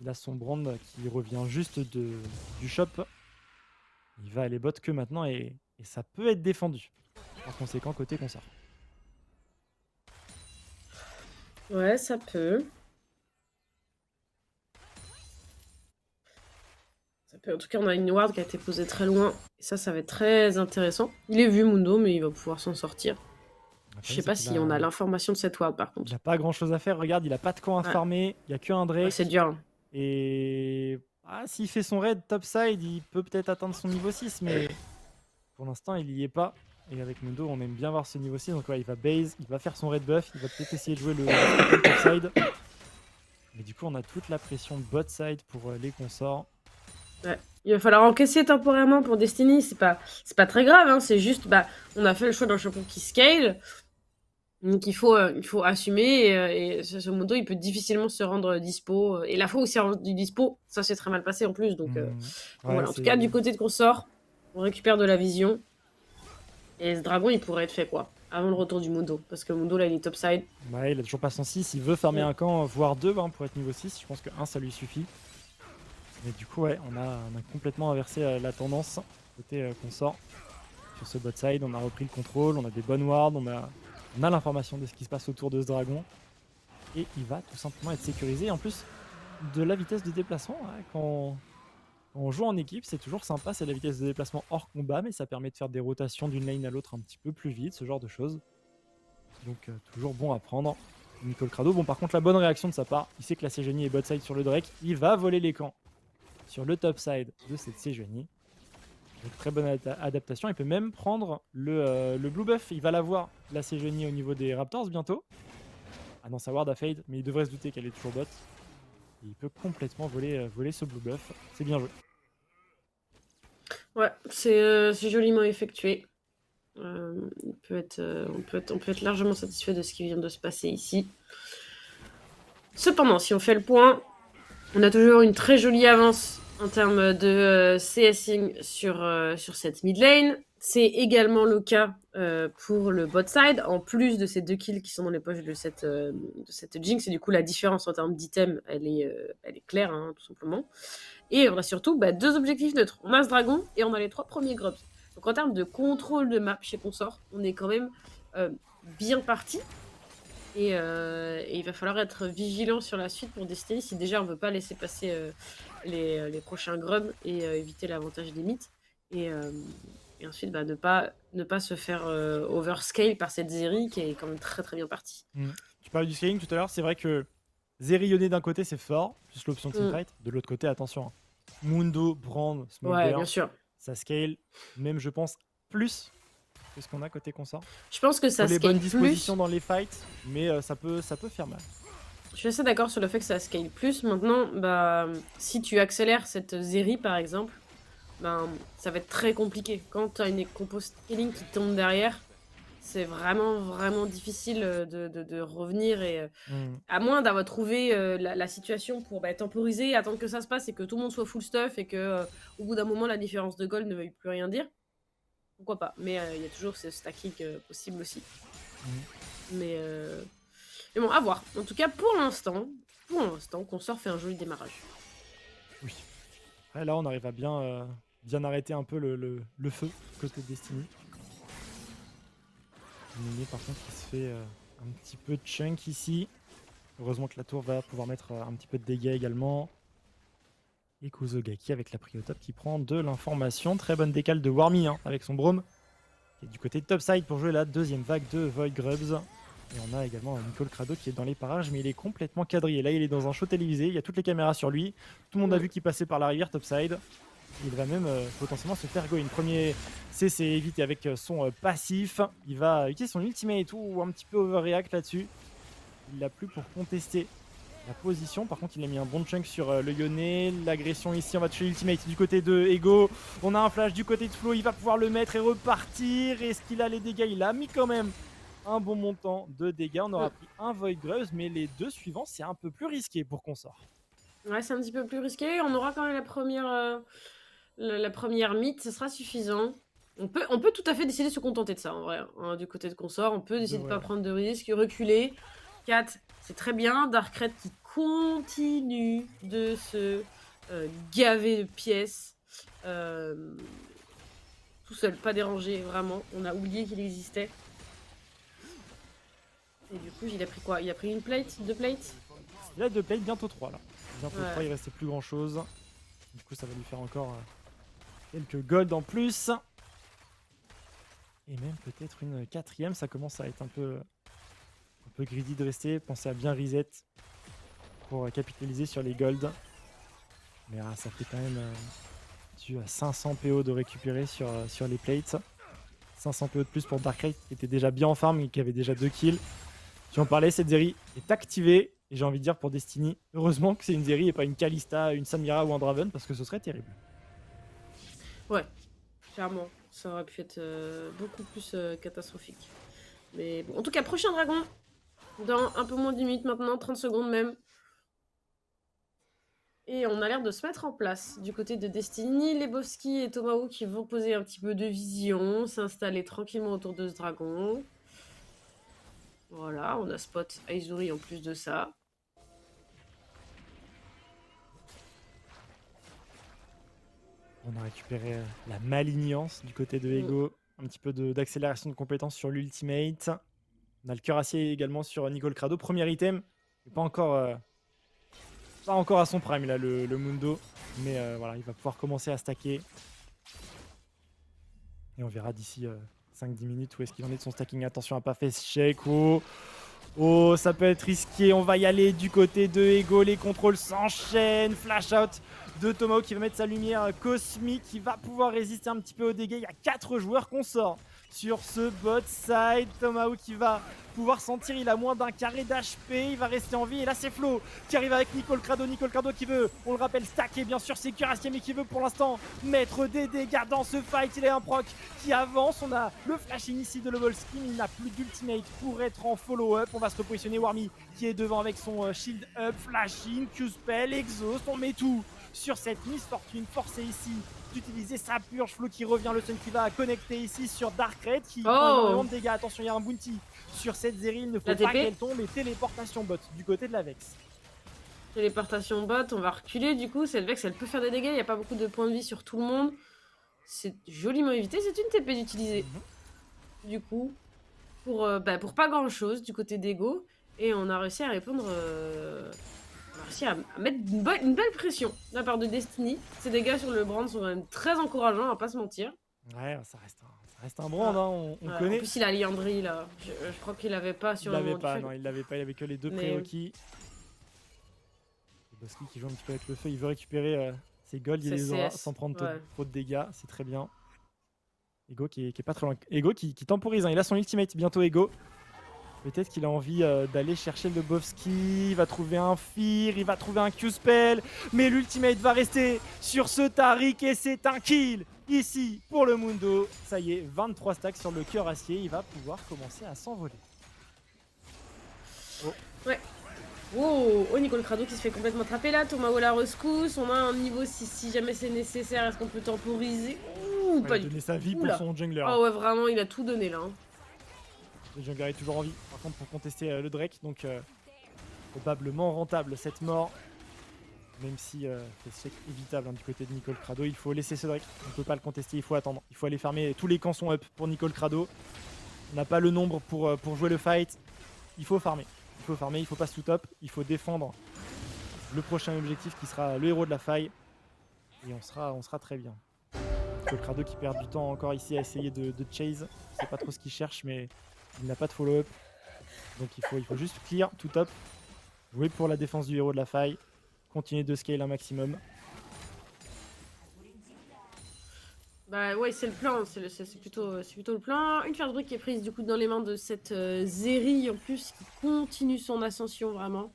Il a son brand qui revient juste du shop. Il va aller bot que maintenant et ça peut être défendu. Par conséquent, côté consort. Ouais, ça peut. En tout cas, on a une ward qui a été posée très loin. Et ça va être très intéressant. Il est vu, Mundo, mais il va pouvoir s'en sortir. Le Je problème, sais c'est pas qu'il si on a l'information de cette ward, par il contre. a pas grand chose à faire. Regarde, il a pas de camp à Ouais. farmer. Il y a que un Ouais, Drake. c'est dur. Hein. Et s'il fait son raid topside, il peut peut-être atteindre son niveau 6, mais pour l'instant, il y est pas. Et avec Mundo, on aime bien voir ce niveau 6. Donc ouais, il va base, il va faire son raid buff, il va peut-être essayer de jouer le Scuttle topside. Mais du coup, on a toute la pression bot side pour les consorts. Ouais. Il va falloir encaisser temporairement pour Destiny. C'est pas très grave, hein. C'est juste, on a fait le choix d'un champion qui scale. Donc il faut assumer. Et ce Mundo, il peut difficilement se rendre dispo. Et la fois où il s'est rendu dispo, ça s'est très mal passé en plus. Donc, Ouais, voilà. En tout cas, du côté de consort, on récupère de la vision. Et ce dragon, il pourrait être fait quoi avant le retour du Mundo. Parce que Mundo, là, il est topside. Ouais, il a toujours pas son 6. Il veut farmer un camp, voire 2 pour être niveau 6. Je pense que 1, ça lui suffit. Mais du coup, ouais, on a complètement inversé la tendance côté consort. Sur ce bot side, on a repris le contrôle, on a des bonnes wards, on a l'information de ce qui se passe autour de ce dragon. Et il va tout simplement être sécurisé. En plus, de la vitesse de déplacement, hein, quand on joue en équipe, c'est toujours sympa, c'est la vitesse de déplacement hors combat, mais ça permet de faire des rotations d'une lane à l'autre un petit peu plus vite, ce genre de choses. Donc toujours bon à prendre. Nicole Crado, bon par contre la bonne réaction de sa part, il sait que la Sejuani est bot side sur le Drake, il va voler les camps sur le top side de cette Sejuani. Donc très bonne adaptation, il peut même prendre le blue buff, il va l'avoir la Sejuani au niveau des Raptors bientôt. Ah non, sa ward a fade, mais il devrait se douter qu'elle est toujours bot. Et il peut complètement voler ce blue buff, c'est bien joué. Ouais, c'est joliment effectué. On peut être largement satisfait de ce qui vient de se passer ici. Cependant, si on fait le point, on a toujours une très jolie avance en termes de CSing sur cette mid lane. C'est également le cas pour le bot side, en plus de ces 2 kills qui sont dans les poches de cette Jinx. Et du coup, la différence en termes d'item, elle est claire, hein, tout simplement. Et on a surtout 2 objectifs neutres. On a ce dragon et on a les 3 premiers grubs. Donc en termes de contrôle de map chez Consort, on est quand même bien parti. Et il va falloir être vigilant sur la suite pour Destiny si déjà on veut pas laisser passer les prochains grubs et éviter l'avantage des mythes. Et ensuite ne pas se faire overscale par cette Zeri qui est quand même très très bien partie. Tu parlais du scaling tout à l'heure, c'est vrai que Zeri Yone d'un côté c'est fort, plus l'option teamfight. De l'autre côté, attention, Mundo, Brand, Smolder, bien sûr. Ça scale, même je pense, plus que ce qu'on a côté consort. Je pense que ça les scale bonnes dispositions plus. dans les fights, mais ça peut faire mal. Je suis assez d'accord sur le fait que ça scale plus. Maintenant, si tu accélères cette Zeri par exemple, ça va être très compliqué. Quand tu as une compo scaling qui tombe derrière, c'est vraiment vraiment difficile de revenir et à moins d'avoir trouvé la situation pour temporiser, attendre que ça se passe et que tout le monde soit full stuff et que au bout d'un moment la différence de gold ne veuille plus rien dire. Pourquoi pas, mais il y a toujours ce stacking possible aussi. Mais bon, à voir. En tout cas, pour l'instant, Consort fait un joli démarrage. Oui. Après, là, on arrive à bien arrêter un peu le feu côté de Destiny. Mini, par contre, il se fait un petit peu de chunk ici. Heureusement que la tour va pouvoir mettre un petit peu de dégâts également. Et Kuzogaki avec la prio top qui prend de l'information. Très bonne décale de Warmy avec son Brome. Qui est du côté topside pour jouer la deuxième vague de Void Grubs. Et on a également Nicole Crado qui est dans les parages, mais il est complètement quadrillé. Là, il est dans un show télévisé, il y a toutes les caméras sur lui. Tout le monde a vu qu'il passait par la rivière topside. Il va même potentiellement se faire go. Une premier CC évité avec son passif. Il va utiliser son ultimate ou un petit peu overreact là-dessus. Il l'a plus pour contester la position. Par contre, il a mis un bon chunk sur le Yone. L'agression ici, on va toucher l'ultimate du côté de Ego. On a un flash du côté de Flo. Il va pouvoir le mettre et repartir. Est-ce qu'il a les dégâts? Il a mis quand même un bon montant de dégâts. On aura pris un Void Grubs, mais les 2 suivants, c'est un peu plus risqué pour Consort. Ouais, c'est un petit peu plus risqué. On aura quand même la première mythe, ce sera suffisant. On peut tout à fait décider de se contenter de ça, en vrai. Hein, du côté de Consort, on peut décider de ne pas prendre de risques, reculer. 4, c'est très bien. Darkrai qui continue de se gaver de pièces. Tout seul, pas dérangé, vraiment. On a oublié qu'il existait. Et du coup, il a pris quoi? Il a pris une plate? 2 plates? Il a 2 plates, bientôt 3 là. Bientôt 3, Ouais. il restait plus grand chose. Du coup, ça va lui faire encore quelques gold en plus. Et même peut-être une 4ème. Ça commence à être un peu greedy de rester. Pensez à bien reset pour capitaliser sur les golds. Mais ça fait quand même dû à 500 PO de récupérer sur les plates. 500 PO de plus pour Darkrai qui était déjà bien en farm et qui avait déjà 2 kills. Tu en parlais, cette Zeri est activée. Et j'ai envie de dire pour Destiny, heureusement que c'est une Zeri et pas une Kalista, une Samira ou un Draven parce que ce serait terrible. Ouais, clairement. Ça aurait pu être beaucoup plus catastrophique. Mais bon, en tout cas, prochain dragon. Dans un peu moins de 10 minutes maintenant, 30 secondes même. Et on a l'air de se mettre en place. Du côté de Destiny, Lebowski et Tomahawk qui vont poser un petit peu de vision, s'installer tranquillement autour de ce dragon. Voilà, on a spot Aizuri en plus de ça. On a récupéré la malignance du côté de Ego. Un petit peu d'accélération de compétences sur l'ultimate. On a le cœur acier également sur Nicole Crado. Premier item, pas encore à son prime là, le Mundo. Mais voilà, il va pouvoir commencer à stacker. Et on verra d'ici 5-10 minutes où est-ce qu'il en est de son stacking. Attention à pas faire shake. Oh, ça peut être risqué. On va y aller du côté de Ego. Les contrôles s'enchaînent. Flash out de Tomahawk qui va mettre sa lumière cosmique. Qui va pouvoir résister un petit peu aux dégâts. Il y a 4 joueurs qu'on sort sur ce bot side. Tomahawk qui va pouvoir sentir. Il a moins d'un carré d'HP. Il va rester en vie. Et là, c'est Flo qui arrive avec Nicole Crado. Nicole Crado qui veut, on le rappelle, stacker bien sûr ses cuirassiers. Mais qui veut pour l'instant mettre des dégâts dans ce fight. Il est un proc qui avance. On a le flashing ici de Lebowski. Il n'a plus d'ultimate pour être en follow-up. On va se repositionner. Warmy qui est devant avec son shield up, flashing, Q-spell, exhaust. On met tout sur cette Miss Fortune. Forcé ici d'utiliser sa purge. Flo qui revient. Le Sun qui va connecter ici sur Darkrai qui prend énormément de dégâts. Attention, il y a un bounty sur cette Zeri. Il ne faut pas qu'elle tombe. Et téléportation bot du côté de la Vex. Téléportation bot, on va reculer du coup. Cette Vex, elle peut faire des dégâts. Il n'y a pas beaucoup de points de vie sur tout le monde. C'est joliment évité. C'est une TP d'utiliser. Du coup, pour pas grand chose du côté d'Ego. Et on a réussi à répondre. On a réussi à mettre une belle pression de la part de Destiny. Ces dégâts sur le brand sont quand même très encourageants, on va pas se mentir. Ouais, ça reste un brand, hein, on connaît. En plus, il a Liandry là. Je crois qu'il l'avait pas sur le moment. Il l'avait pas, il avait que les 2 prérequis. Lebowski qui joue un petit peu avec le feu, il veut récupérer ses golds, il les aura sans prendre trop de dégâts, c'est très bien. Ego qui est pas très loin. Ego qui temporise, hein. Il a son ultimate bientôt. Ego. Peut-être qu'il a envie d'aller chercher le Lebowski. Il va trouver un Fear, il va trouver un Q-spell. Mais l'ultimate va rester sur ce Taric et c'est un kill ici pour le Mundo. Ça y est, 23 stacks sur le cœur acier. Il va pouvoir commencer à s'envoler. Oh. Ouais. Oh, Nicole Crado qui se fait complètement attraper là. Tomahawk la rescousse. On a un niveau si jamais c'est nécessaire. Est-ce qu'on peut temporiser? Ouh, pas du tout. Il a donné sa vie pour son jungler. Ah ouais, vraiment, il a tout donné là. Le jungler est toujours en vie, par contre, pour contester le Drake, donc probablement rentable cette mort. Même si c'est évitable du côté de Nicole Crado. Il faut laisser ce Drake, on ne peut pas le contester, il faut attendre. Il faut aller fermer, tous les camps sont up pour Nicole Crado. On n'a pas le nombre pour jouer le fight. Il faut farmer, il ne faut pas sous top. Il faut défendre le prochain objectif qui sera le héros de la faille. Et on sera très bien. Nicole Crado qui perd du temps encore ici à essayer de chase. Je sais pas trop ce qu'il cherche, mais il n'a pas de follow-up. Donc il faut juste clear, tout top. Jouer pour la défense du héros de la faille. Continuer de scale un maximum. Bah ouais, c'est le plan, c'est plutôt le plan. Une first break qui est prise du coup dans les mains de cette Zeri en plus qui continue son ascension vraiment.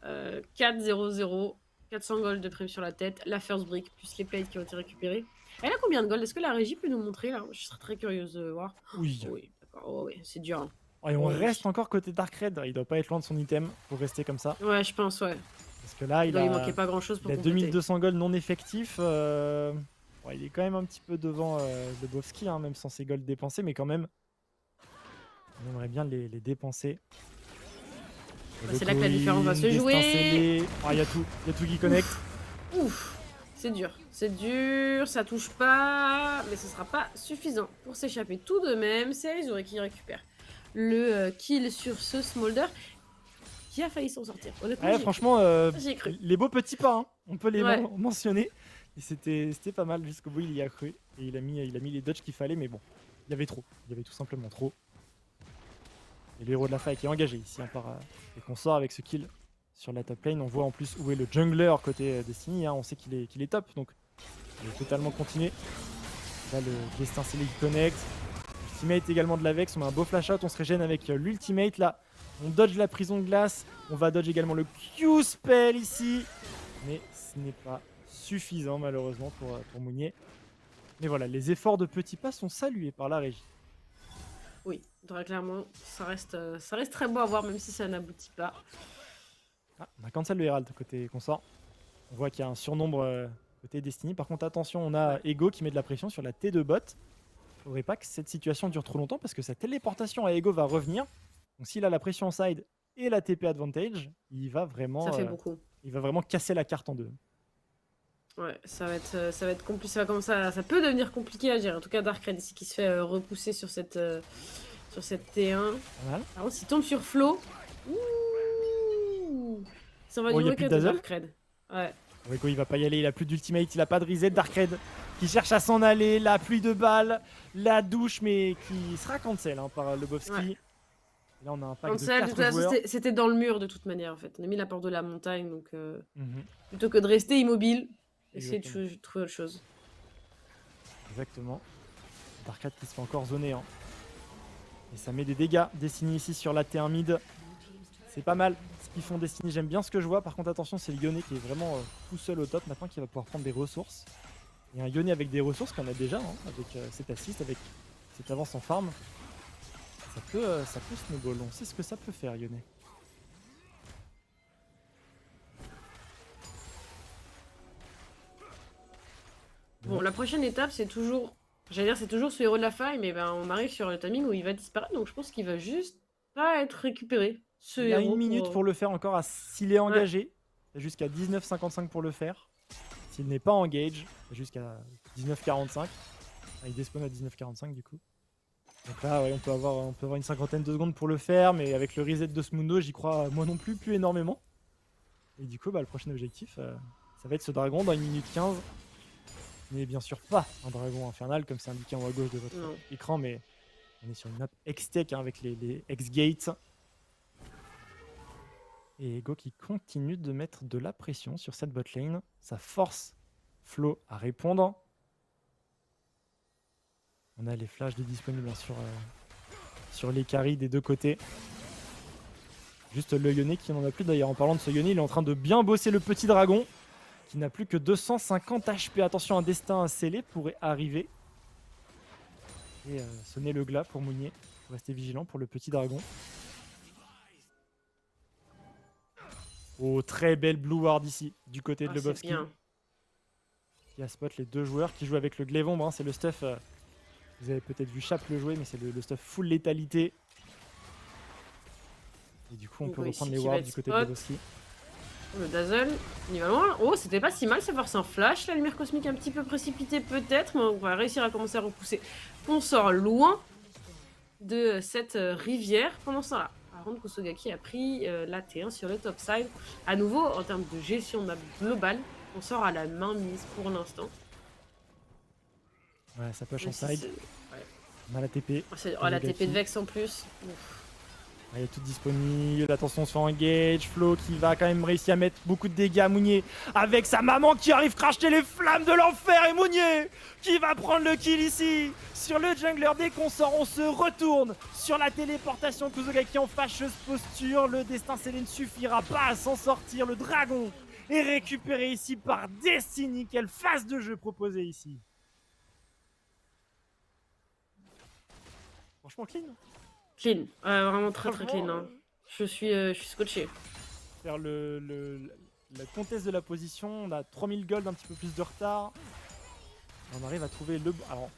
4-0-0, 400 gold de prime sur la tête, la first break plus les plates qui ont été récupérées. Elle a combien de gold? Est-ce que la régie peut nous montrer là? Je serais très curieuse de voir. Oui. Oui, d'accord. Oh, ouais, c'est dur. Hein. Et on reste encore côté Darkrai. Il doit pas être loin de son item pour rester comme ça. Ouais, je pense, ouais. Parce que là, il manquait pas grand chose pour il a 2200 gold non effectifs. Il est quand même un petit peu devant Lebowski, hein, même sans ses golds dépensés, mais quand même, on aimerait bien les dépenser. C'est là que la différence va se jouer. Il y a tout qui connecte. Ouf, c'est dur, ça touche pas, mais ce sera pas suffisant pour s'échapper. Tout de même, c'est Aizuri qui récupère le kill sur ce Smolder qui a failli s'en sortir. Honnêtement, franchement, j'y ai cru. Les beaux petits pas, hein, on peut les mentionner. Et c'était pas mal jusqu'au bout, il y a cru. Et il a mis les dodges qu'il fallait, mais bon, il y avait trop. Il y avait tout simplement trop. Et le héros de la faille qui est engagé ici hein, et qu'on sort avec ce kill sur la top lane. On voit en plus où est le jungler côté Destiny. Hein. On sait qu'il est top, donc il est totalement continué. Là, le destin scellé qui connecte. Ultimate également de la Vex. On a un beau flash out. On se régène avec l'ultimate là. On dodge la prison de glace. On va dodge également le Q-spell ici. Mais ce n'est pas suffisant malheureusement pour Mounier. Mais voilà, les efforts de petits pas sont salués par la régie. Oui, très clairement, ça reste très beau à voir, même si ça n'aboutit pas. Ah, on a cancel le Herald côté consort. On voit qu'il y a un surnombre côté Destiny. Par contre, attention, on a Ego qui met de la pression sur la T de bot. Faudrait pas que cette situation dure trop longtemps parce que sa téléportation à Ego va revenir. Donc s'il a la pression en side et la TP advantage, il va vraiment, Ça fait beaucoup. il va vraiment casser la carte en deux. Ouais, ça va être compliqué. Ça peut devenir compliqué à gérer. En tout cas, Darkrai ici qui se fait repousser sur cette T1. Voilà. Par contre, s'il tombe sur Flo, ouh, ça va Oh, du y a plus de recut dazzle Darkrai. Ouais. Ego il va pas y aller, il a plus d'ultimate, il a pas de reset. Darkrai qui cherche à s'en aller, la pluie de balles, la douche mais qui sera cancel hein, par Lebowski. Ouais. Et là on a un pack de Cancel, de 4 toute façon, joueurs. c'était dans le mur de toute manière en fait. On a mis la porte de la montagne, donc Mhm. plutôt que de rester immobile, essayer de Exactement. trouver autre chose. Exactement. Darkrai qui se fait encore zoner. Hein. Et ça met des dégâts. Destiny ici sur la T1 mid. C'est pas mal ce qu'ils font Destiny. J'aime bien ce que je vois. Par contre, attention, c'est le Yone qui est vraiment tout seul au top maintenant qui va pouvoir prendre des ressources. Et un Yone avec des ressources qu'on a déjà, hein, avec cet assist, avec cette avance en farm. Ça peut snowball. On sait ce que ça peut faire, Yone. Bon, la prochaine étape, c'est toujours. J'allais dire, c'est toujours ce héros de la faille, mais ben, on arrive sur le timing où il va disparaître, donc je pense qu'il va juste pas être récupéré. Ce Il a héros une minute pour le faire encore s'il est engagé. Il a jusqu'à 19,55 pour le faire. S'il n'est pas engage, il a jusqu'à 19,45. Ah, il despawn à 19,45 du coup. Donc là, ouais, on peut avoir une cinquantaine de secondes pour le faire, mais avec le reset de ce Mundo, j'y crois moi non plus énormément. Et du coup, bah, le prochain objectif, ça va être ce dragon dans 1 minute 15. Ce n'est bien sûr pas un dragon infernal comme c'est indiqué en haut à gauche de votre écran, mais on est sur une map X-Tech hein, avec les X-Gates. Et Ego qui continue de mettre de la pression sur cette botlane. Ça force Flo à répondre. On a les flashs de disponibles hein, sur les carries des deux côtés. Juste le Yone qui n'en a plus d'ailleurs. En parlant de ce Yone, il est en train de bien bosser le petit dragon qui n'a plus que 250 HP. Attention, un destin scellé pourrait arriver. Et sonner le glas pour Mounier. Faut rester vigilant pour le petit dragon. Oh, très belle Blue Ward ici, du côté de Lebowski. Qui a spot les deux joueurs qui jouent avec le Glaive-Ombre. Hein, c'est le stuff, vous avez peut-être vu Chap le jouer, mais c'est le stuff full létalité. Et du coup, on peut reprendre les wards du côté de Lebowski. Le Dazzle, il va loin. Oh, c'était pas si mal, ça force un flash. La lumière cosmique un petit peu précipitée peut-être, mais on va réussir à commencer à repousser. On sort loin de cette rivière pendant ce temps-là. Par contre, Kusogaki a pris la T1 sur le top side. À nouveau, en termes de gestion de map globale, on sort à la main mise pour l'instant. Ouais, ça push en side. Ouais. On a la TP. Oh, la TP de Vex en plus. Ouf. Il est tout disponible, attention, on se fait engage, Flo qui va quand même réussir à mettre beaucoup de dégâts à Mounier avec sa maman qui arrive cracher les flammes de l'enfer et Mounier qui va prendre le kill ici sur le jungler. Dès qu'on sort, on se retourne sur la téléportation. Kusogaki en fâcheuse posture, le destin scellé ne suffira pas à s'en sortir. Le dragon est récupéré ici par Destiny. Quelle phase de jeu proposée ici. Franchement clean. Clean, vraiment très clean. Hein. Je suis scotché. Faire la conteste de la position, on a 3000 gold, un petit peu plus de retard. On arrive à trouver le... Alors,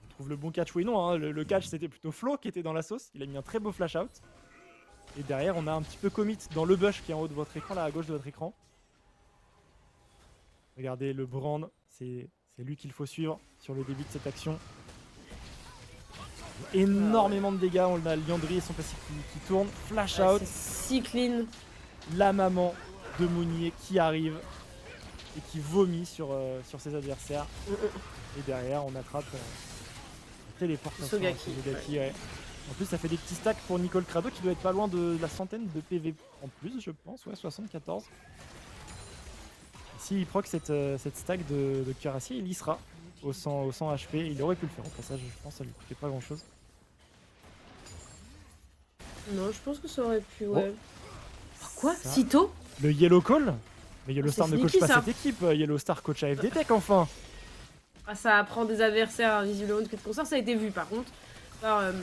on trouve le bon catch, oui non, hein. Le catch c'était plutôt Flo qui était dans la sauce, il a mis un très beau flash out. Et derrière on a un petit peu commit dans le bush qui est en haut de votre écran, là à gauche de votre écran. Regardez le brand, c'est lui qu'il faut suivre sur le début de cette action. Énormément de dégâts, on a Liandry et son passif qui tourne, flash out. C'est si clean. La maman de Mounier qui arrive et qui vomit sur ses adversaires. Et derrière, on attrape la téléportation. Sogaki, Sogaki, ouais. En plus, ça fait des petits stacks pour Nicole Crado qui doit être pas loin de la centaine de PV en plus, je pense. Ouais, 74. S'il proc cette stack de cuirassier, il y sera au 100 HP. Il aurait pu le faire au passage, je pense, ça lui coûtait pas grand chose. Non, je pense que ça aurait pu, ouais. Quoi? Ça. Sitôt? Le Yellow Call? Mais Yellow Star c'est ne coach sneaky, pas ça. cette équipe. Yellow Star coach AFD Tech enfin. Ah, ça apprend des adversaires visiblement de quête concert, ça a été vu par contre par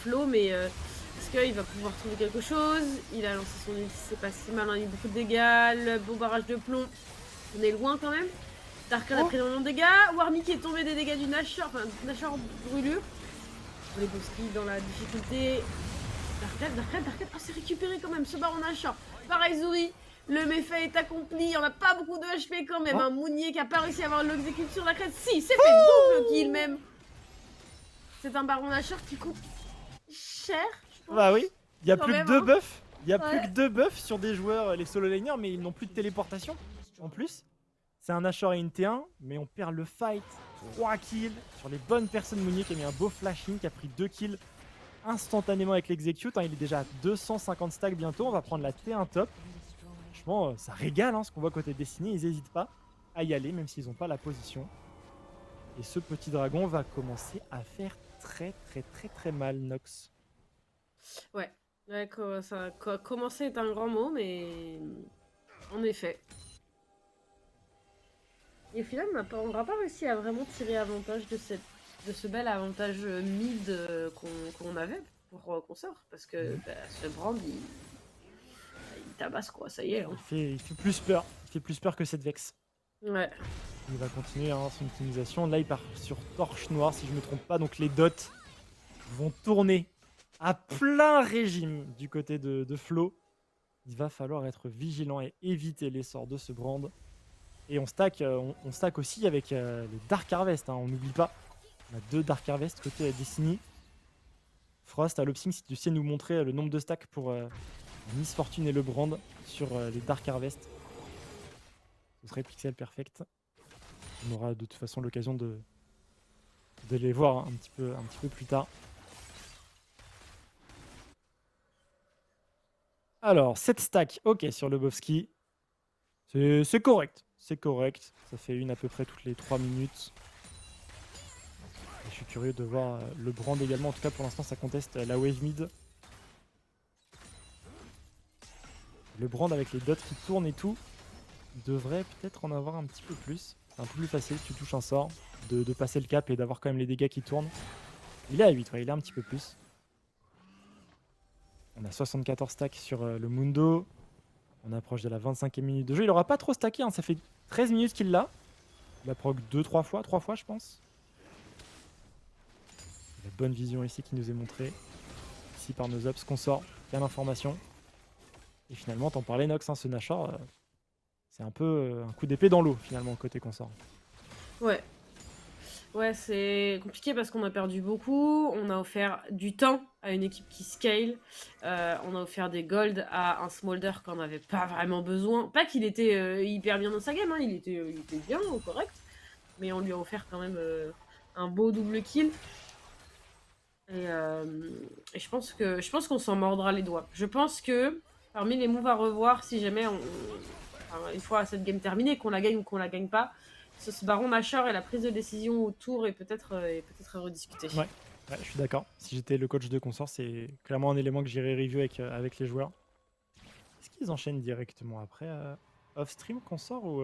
Flo, mais est-ce qu'il va pouvoir trouver quelque chose? Il a lancé son ulti, c'est pas si mal, hein, il a eu beaucoup de dégâts, le bon barrage de plomb, on est loin quand même. Darkan a pris énormément de dégâts, Warmy qui est tombé des dégâts du Nashor, enfin Nashor brûlure. Les Boski dans la difficulté. Darkan, oh c'est récupéré quand même ce baron Nashor. Pareil Zuri, le méfait est accompli, on a pas beaucoup de HP quand même, un Mounier qui a pas réussi à avoir l'exécute sur la crête, si, c'est fait double kill même. C'est un baron Nashor qui coûte cher, je pense. Bah oui, il y a Quand plus même, que 2 hein. buffs. Il y a plus que 2 buffs sur des joueurs, les solo laners, mais ils n'ont plus de téléportation. En plus, c'est un Nashor et une T1, mais on perd le fight. 3 kills sur les bonnes personnes. Mounier qui a mis un beau flashing, qui a pris 2 kills instantanément avec l'execute. Il est déjà à 250 stacks bientôt. On va prendre la T1 top. Franchement, ça régale ce qu'on voit côté Destiny. Ils n'hésitent pas à y aller, même s'ils n'ont pas la position. Et ce petit dragon va commencer à faire très mal, Nox. Ouais, ça commencer est un grand mot, mais en effet. Et au final, on n'aura pas réussi à vraiment tirer avantage de ce bel avantage mid qu'on avait pour consort, parce que ce brand, il tabasse quoi, ça y est. Hein. Il fait plus peur. Il fait plus peur que cette Vex. Ouais. Il va continuer son optimisation. Là, il part sur torche noire, si je ne me trompe pas. Donc les dots vont tourner à plein régime du côté de Flo. Il va falloir être vigilant et éviter les sorts de ce brand. Et on stack aussi avec les Dark Harvest. On n'oublie pas. On a 2 Dark Harvest côté Destiny. Frost à l'Opsing, si tu sais nous montrer le nombre de stacks pour Miss Fortune et le brand sur les Dark Harvest. Ce serait pixel perfect. On aura de toute façon l'occasion de les voir un petit peu plus tard. Alors, 7 stacks, ok, sur le Bovski. C'est correct. C'est correct. Ça fait une à peu près toutes les 3 minutes. Et je suis curieux de voir le brand également. En tout cas, pour l'instant, ça conteste la wave mid. Le brand avec les dots qui tournent et tout devrait peut-être en avoir un petit peu plus. C'est un peu plus facile, tu touches un sort, de passer le cap et d'avoir quand même les dégâts qui tournent. Il est à 8, ouais, il est un petit peu plus. On a 74 stacks sur le Mundo. On approche de la 25e minute de jeu. Il aura pas trop stacké, ça fait 13 minutes qu'il l'a. Il a proc 3 fois je pense. La bonne vision ici qui nous est montrée. Ici par nos ops qu'on sort, plein d'informations. Et finalement, t'en parlais Nox, ce Nashor, c'est un peu un coup d'épée dans l'eau finalement côté consort. Ouais. Ouais, c'est compliqué parce qu'on a perdu beaucoup. On a offert du temps à une équipe qui scale. On a offert des golds à un Smolder qu'on n'avait pas vraiment besoin. Pas qu'il était hyper bien dans sa game, il était bien, correct. Mais on lui a offert quand même un beau double kill. Et je pense qu'on s'en mordra les doigts. Je pense que parmi les moves à revoir, si jamais une fois cette game terminée, qu'on la gagne ou qu'on la gagne pas, ce baron Nashor et la prise de décision autour est peut-être à rediscuter. Ouais, je suis d'accord. Si j'étais le coach de consort, c'est clairement un élément que j'irais review avec les joueurs. Est-ce qu'ils enchaînent directement après off-stream consort ou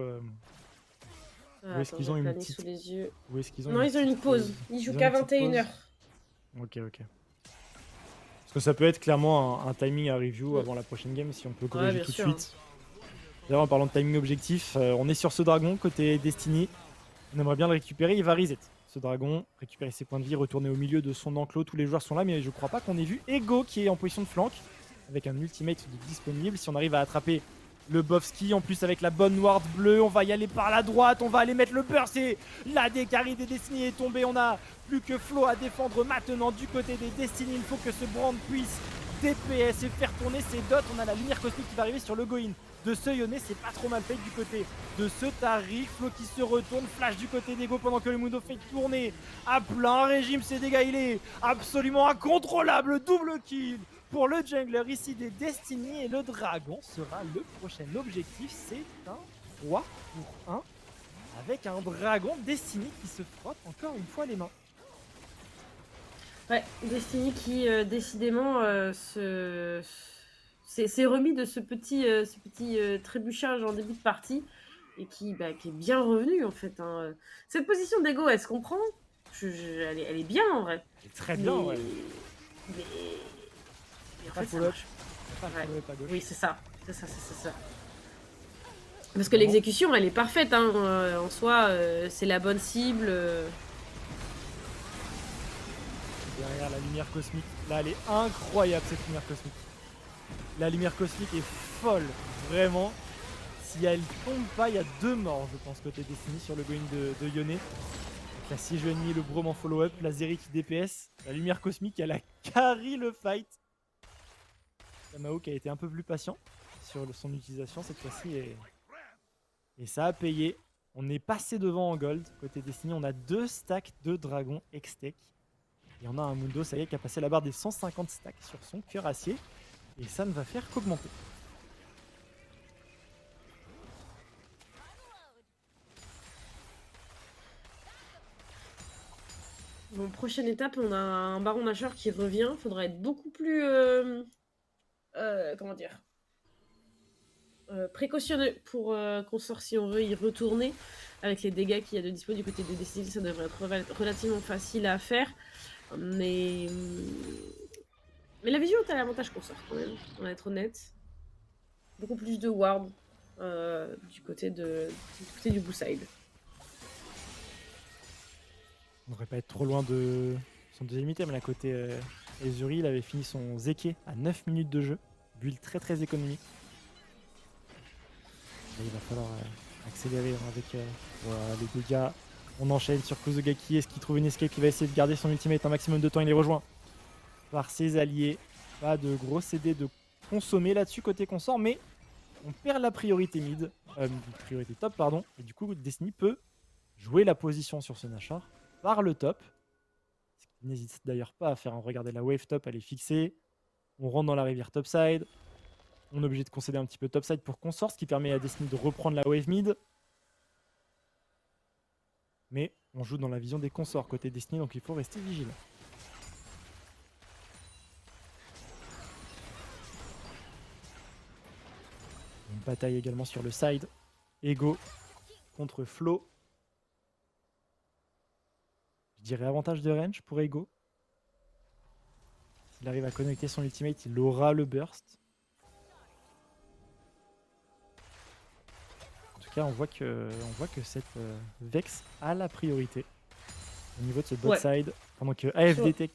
est-ce qu'ils ont une petite... sous les yeux. Ou est-ce qu'ils ont Non, ils ont une pause. Ils jouent qu'à 21h. Ok. Parce que ça peut être clairement un timing à review avant la prochaine game si on peut corriger tout de suite. D'ailleurs, en parlant de timing objectif, on est sur ce dragon côté Destiny. On aimerait bien le récupérer. Il va reset ce dragon, récupérer ses points de vie, retourner au milieu de son enclos. Tous les joueurs sont là, mais je crois pas qu'on ait vu Ego qui est en position de flank avec un ultimate disponible. Si on arrive à attraper le Bovski, en plus avec la bonne ward bleue, on va y aller par la droite, on va aller mettre le burst et la décarie des Destiny est tombée. On a plus que Flo à défendre maintenant du côté des Destiny. Il faut que ce brand puisse DPS et faire tourner ses dots. On a la lumière cosmique qui va arriver sur le Goin. De ce Yone, c'est pas trop mal fait du côté de ce Tariq. Flo qui se retourne, flash du côté d'Ego pendant que le Mundo fait tourner à plein régime ses dégâts. Il est absolument incontrôlable. Double kill pour le jungler ici des Destiny. Et le dragon sera le prochain objectif. C'est un 3 pour 1 avec un dragon Destiny qui se frotte encore une fois les mains. Ouais, Destiny qui décidément s'est remis de ce petit trébuchage en début de partie et qui est bien revenu en fait. Hein. Cette position d'Ego, elle se comprend. Elle est bien en vrai. C'est très bien, ouais. Mais en Pas fait, ça follow-up. marche. Pas Ouais. follow-up à gauche. Oui, c'est ça. C'est ça. Parce que l'exécution, elle est parfaite. Hein. En soi, c'est la bonne cible. Derrière la lumière cosmique. Là, elle est incroyable cette lumière cosmique. La lumière cosmique est folle, vraiment. Si elle tombe pas, il y a 2 morts, je pense, côté Destiny sur le going de Yone. Donc la Sejuani, le Braum en follow-up, la Zeri qui DPS, la lumière cosmique, elle a carry le fight. Kamao qui a été un peu plus patient sur son utilisation cette fois-ci. Et ça a payé. On est passé devant en gold. Côté Destiny, on a 2 stacks de dragons X-Tech. Et on a un Mundo, ça y est, qui a passé la barre des 150 stacks sur son cuirassier. Et ça ne va faire qu'augmenter. Bon, prochaine étape, on a un Baron Nashor qui revient. Faudra être beaucoup plus... comment dire précautionneux pour Consort si on veut y retourner. Avec les dégâts qu'il y a de dispo du côté de Destiny, ça devrait être relativement facile à faire. Mais la vision est à l'avantage Consort quand même, on va être honnête. Beaucoup plus de ward du côté du Bouside. On devrait pas être trop loin de son deuxième item. Mais à côté Ezuri, il avait fini son Zeke à 9 minutes de jeu. Build très très économique. Là, il va falloir accélérer avec voilà, les dégâts. On enchaîne sur Kozogaki. Est-ce qu'il trouve une escape? Il va essayer de garder son ultimate un maximum de temps. Il est rejoint par ses alliés. Pas de gros CD de consommer là-dessus côté consort. Mais on perd la priorité mid. Priorité top, pardon. Et du coup, Destiny peut jouer la position sur ce Nashor par le top. Il n'hésite d'ailleurs pas à faire. Regardez, la wave top, elle est fixée. On rentre dans la rivière topside. On est obligé de concéder un petit peu topside pour Consort, ce qui permet à Destiny de reprendre la wave mid. Mais on joue dans la vision des consorts côté Destiny, donc il faut rester vigilant. Une bataille également sur le side. Ego contre Flo. Je dirais avantage de range pour Ego. S'il arrive à connecter son ultimate, il aura le burst. En tout cas, on voit que cette Vex a la priorité au niveau de ce bot side. Pendant que AFD Tech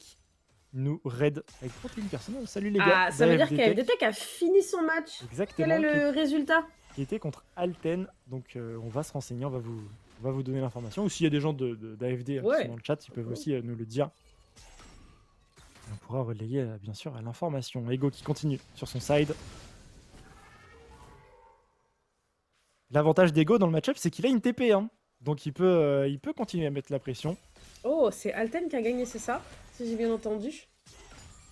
nous raid avec 31 personnes. Salut les gars. Ah, ça veut dire qu'AFD Tech a fini son match. Exactement. Quel est le résultat? Qui était contre Alten. Donc on va se renseigner, on va vous donner l'information. Ou s'il y a des gens d'AFD qui sont dans le chat, ils peuvent aussi nous le dire. On pourra relayer bien sûr l'information. Ego qui continue sur son side. L'avantage d'Ego dans le match-up, c'est qu'il a une TP. Hein. Donc il peut continuer à mettre la pression. Oh, c'est Alten qui a gagné, c'est ça? Si j'ai bien entendu.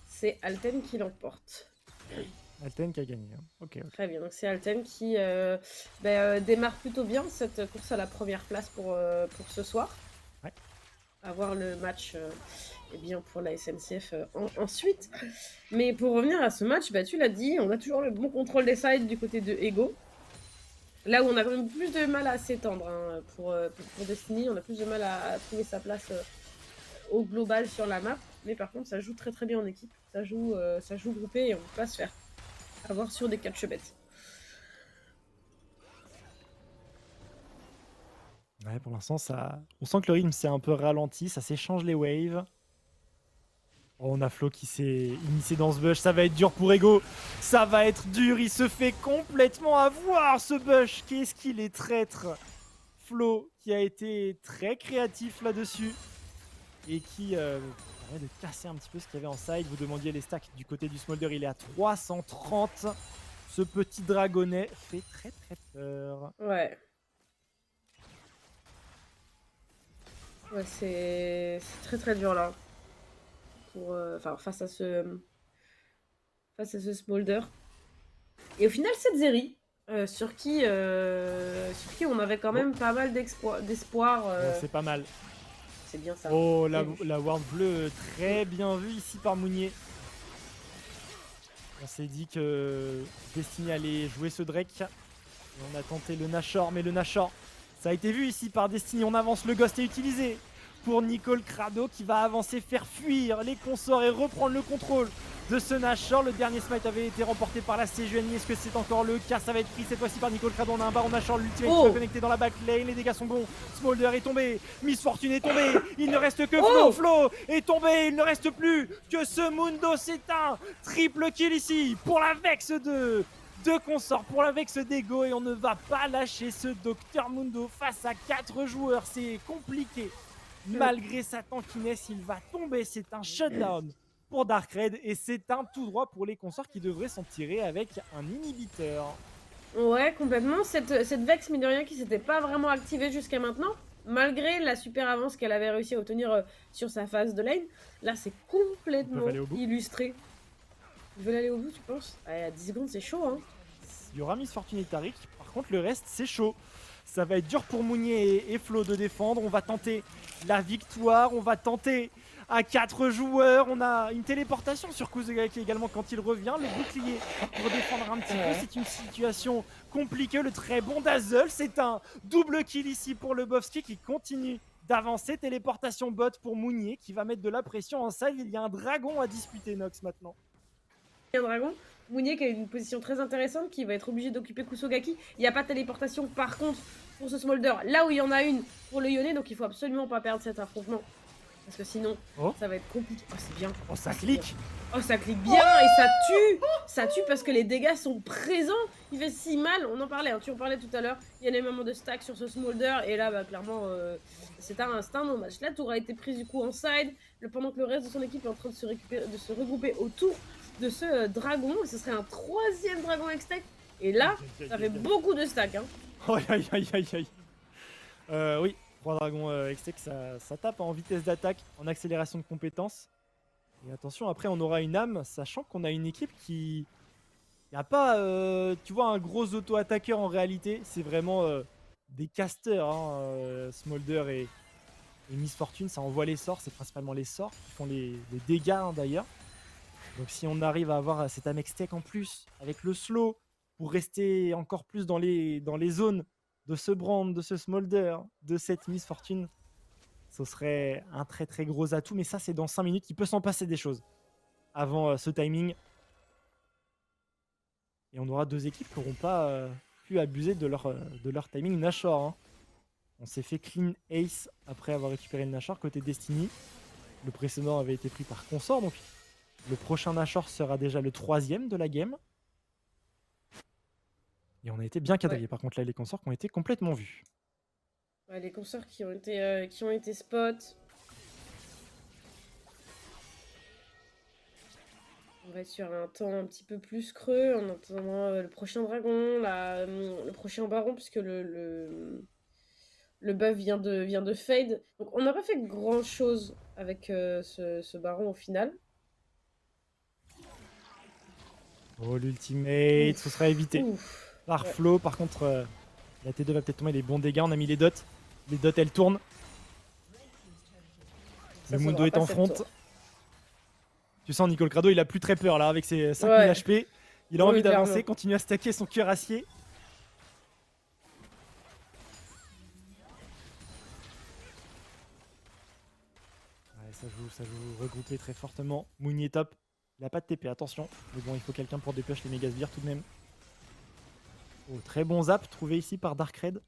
C'est Alten qui l'emporte. Alten qui a gagné. Hein. Okay. Très bien, donc c'est Alten qui démarre plutôt bien cette course à la première place pour ce soir. Ouais. Avoir le match bien pour la SNCF ensuite. Mais pour revenir à ce match, tu l'as dit, on a toujours le bon contrôle des sides du côté de Ego. Là où on a quand même plus de mal à s'étendre hein, pour Destiny, on a plus de mal à trouver sa place au global sur la map. Mais par contre, ça joue très très bien en équipe. Ça joue groupé et on peut pas se faire avoir sur des catch-bêtes. Ouais, pour l'instant, on sent que le rythme s'est un peu ralenti, ça s'échange les waves. Oh, on a Flo qui s'est initié dans ce bush, ça va être dur pour Ego. Ça va être dur, il se fait complètement avoir ce bush. Qu'est-ce qu'il est traître. Flo qui a été très créatif là-dessus et qui permet de casser un petit peu ce qu'il y avait en side. Vous demandiez les stacks du côté du Smolder, il est à 330. Ce petit dragonnet fait très très peur. Ouais. Ouais, c'est très très dur là. Enfin, face à ce Smolder. Et au final, cette Zeri, sur qui on avait quand Oh, même pas mal d'espoir. oh, c'est pas mal. C'est bien ça. Oh, Bien vu. la ward bleue, très bien vue ici par Mounier. On s'est dit que Destiny allait jouer ce Drake. Et on a tenté le Nashor, mais le Nashor, ça a été vu ici par Destiny. On avance, le Ghost est utilisé pour Nicole Crado qui va avancer, faire fuir les consorts et reprendre le contrôle de ce Nashor. Le dernier smite avait été remporté par la CGNI. Est-ce que c'est encore le cas? Ça va être pris cette fois-ci par Nicole Crado. On a un baron Nashor, l'ultimate qui va connecter dans la backlane. Les dégâts sont bons. Smolder est tombé. Miss Fortune est tombée. Il ne reste que Flo. Flo est tombé. Il ne reste plus que ce Mundo. C'est un triple kill ici pour la Vex 2 consorts, pour la Vex d'Ego. Et on ne va pas lâcher ce Dr Mundo face à 4 joueurs. C'est compliqué. Malgré sa tankiness, il va tomber. C'est un shutdown pour Darkred et c'est un tout droit pour les consorts qui devraient s'en tirer avec un inhibiteur. Ouais, complètement. Cette Vex, mine de rien, qui s'était pas vraiment activée jusqu'à maintenant, malgré la super avance qu'elle avait réussi à obtenir sur sa phase de lane. Là, c'est complètement illustré. Ils veulent aller au bout, tu penses? Ouais, à 10 secondes, c'est chaud, hein. Il y aura Miss Fortune et Tariq. Par contre, le reste, c'est chaud. Ça va être dur pour Mounier et Flo de défendre. On va tenter la victoire. On va tenter à 4 joueurs. On a une téléportation sur Kuzugaki également quand il revient. Le bouclier pour défendre un petit peu. C'est une situation compliquée. Le très bon Dazzle. C'est un double kill ici pour le Bovski qui continue d'avancer. Téléportation bot pour Mounier qui va mettre de la pression en salle. Il y a un dragon à disputer, Nox, maintenant. Un dragon. Mounier qui a une position très intéressante, qui va être obligé d'occuper Kusogaki. Il n'y a pas de téléportation par contre pour ce Smolder, là où il y en a une pour le Yone, donc il faut absolument pas perdre cet affrontement. Parce que sinon, ça va être compliqué. Oh, c'est bien. Oh, ça clique. Oh, ça clique bien et ça tue. Ça tue parce que les dégâts sont présents. Il fait si mal. On en parlait, hein, tu en parlais tout à l'heure. Il y a des moments de stack sur ce Smolder. Et là, bah, clairement, c'est un no-match. La tour a été prise du coup en side. Pendant que le reste de son équipe est en train de se regrouper autour de ce dragon. Et ce serait un 3e dragon X-Tech. Et là, ça fait beaucoup de stack. Hein. Oui, 3 dragons X-Tech, ça tape en vitesse d'attaque, en accélération de compétences. Et attention, après on aura une âme, sachant qu'on a une équipe qui... Il n'y a pas, tu vois, un gros auto-attaqueur en réalité. C'est vraiment des casters, hein, Smolder et Miss Fortune, ça envoie les sorts. C'est principalement les sorts qui font les dégâts, hein, d'ailleurs. Donc si on arrive à avoir cet âme X-Tech en plus, avec le slow, pour rester encore plus dans les zones de ce Brand, de ce Smolder, de cette Miss Fortune, ce serait un très très gros atout. Mais ça, c'est dans 5 minutes. Il peut s'en passer des choses avant ce timing. Et on aura 2 équipes qui n'auront pas pu abuser de leur timing Nashor. Hein. On s'est fait clean ace après avoir récupéré le Nashor côté Destiny. Le précédent avait été pris par Consort. Donc le prochain Nashor sera déjà le 3e de la game. Et on a été bien quadrillés. Par contre, là, les consorts qui ont été complètement vus. Ouais, les consorts qui ont été spot. On va être sur un temps un petit peu plus creux en attendant le prochain dragon, le prochain baron, puisque le buff vient de fade. Donc on n'a pas fait grand chose avec ce baron au final. Oh, l'ultimate, ce sera évité par Flo. Par contre, la T2 va peut-être tomber les bons dégâts. On a mis les dots. Les dots, elles tournent. Le Mundo est en front. Tu sens, Nicole Crado, il a plus très peur là avec ses 5000 HP. Il a envie d'avancer, continuer à stacker son cuirassier. Ouais, ça joue regroupé très fortement. Mounier top. Il n'a pas de TP, attention. Mais bon, il faut quelqu'un pour dépêcher les méga sbires tout de même. Oh, très bon zap trouvé ici par Darkred.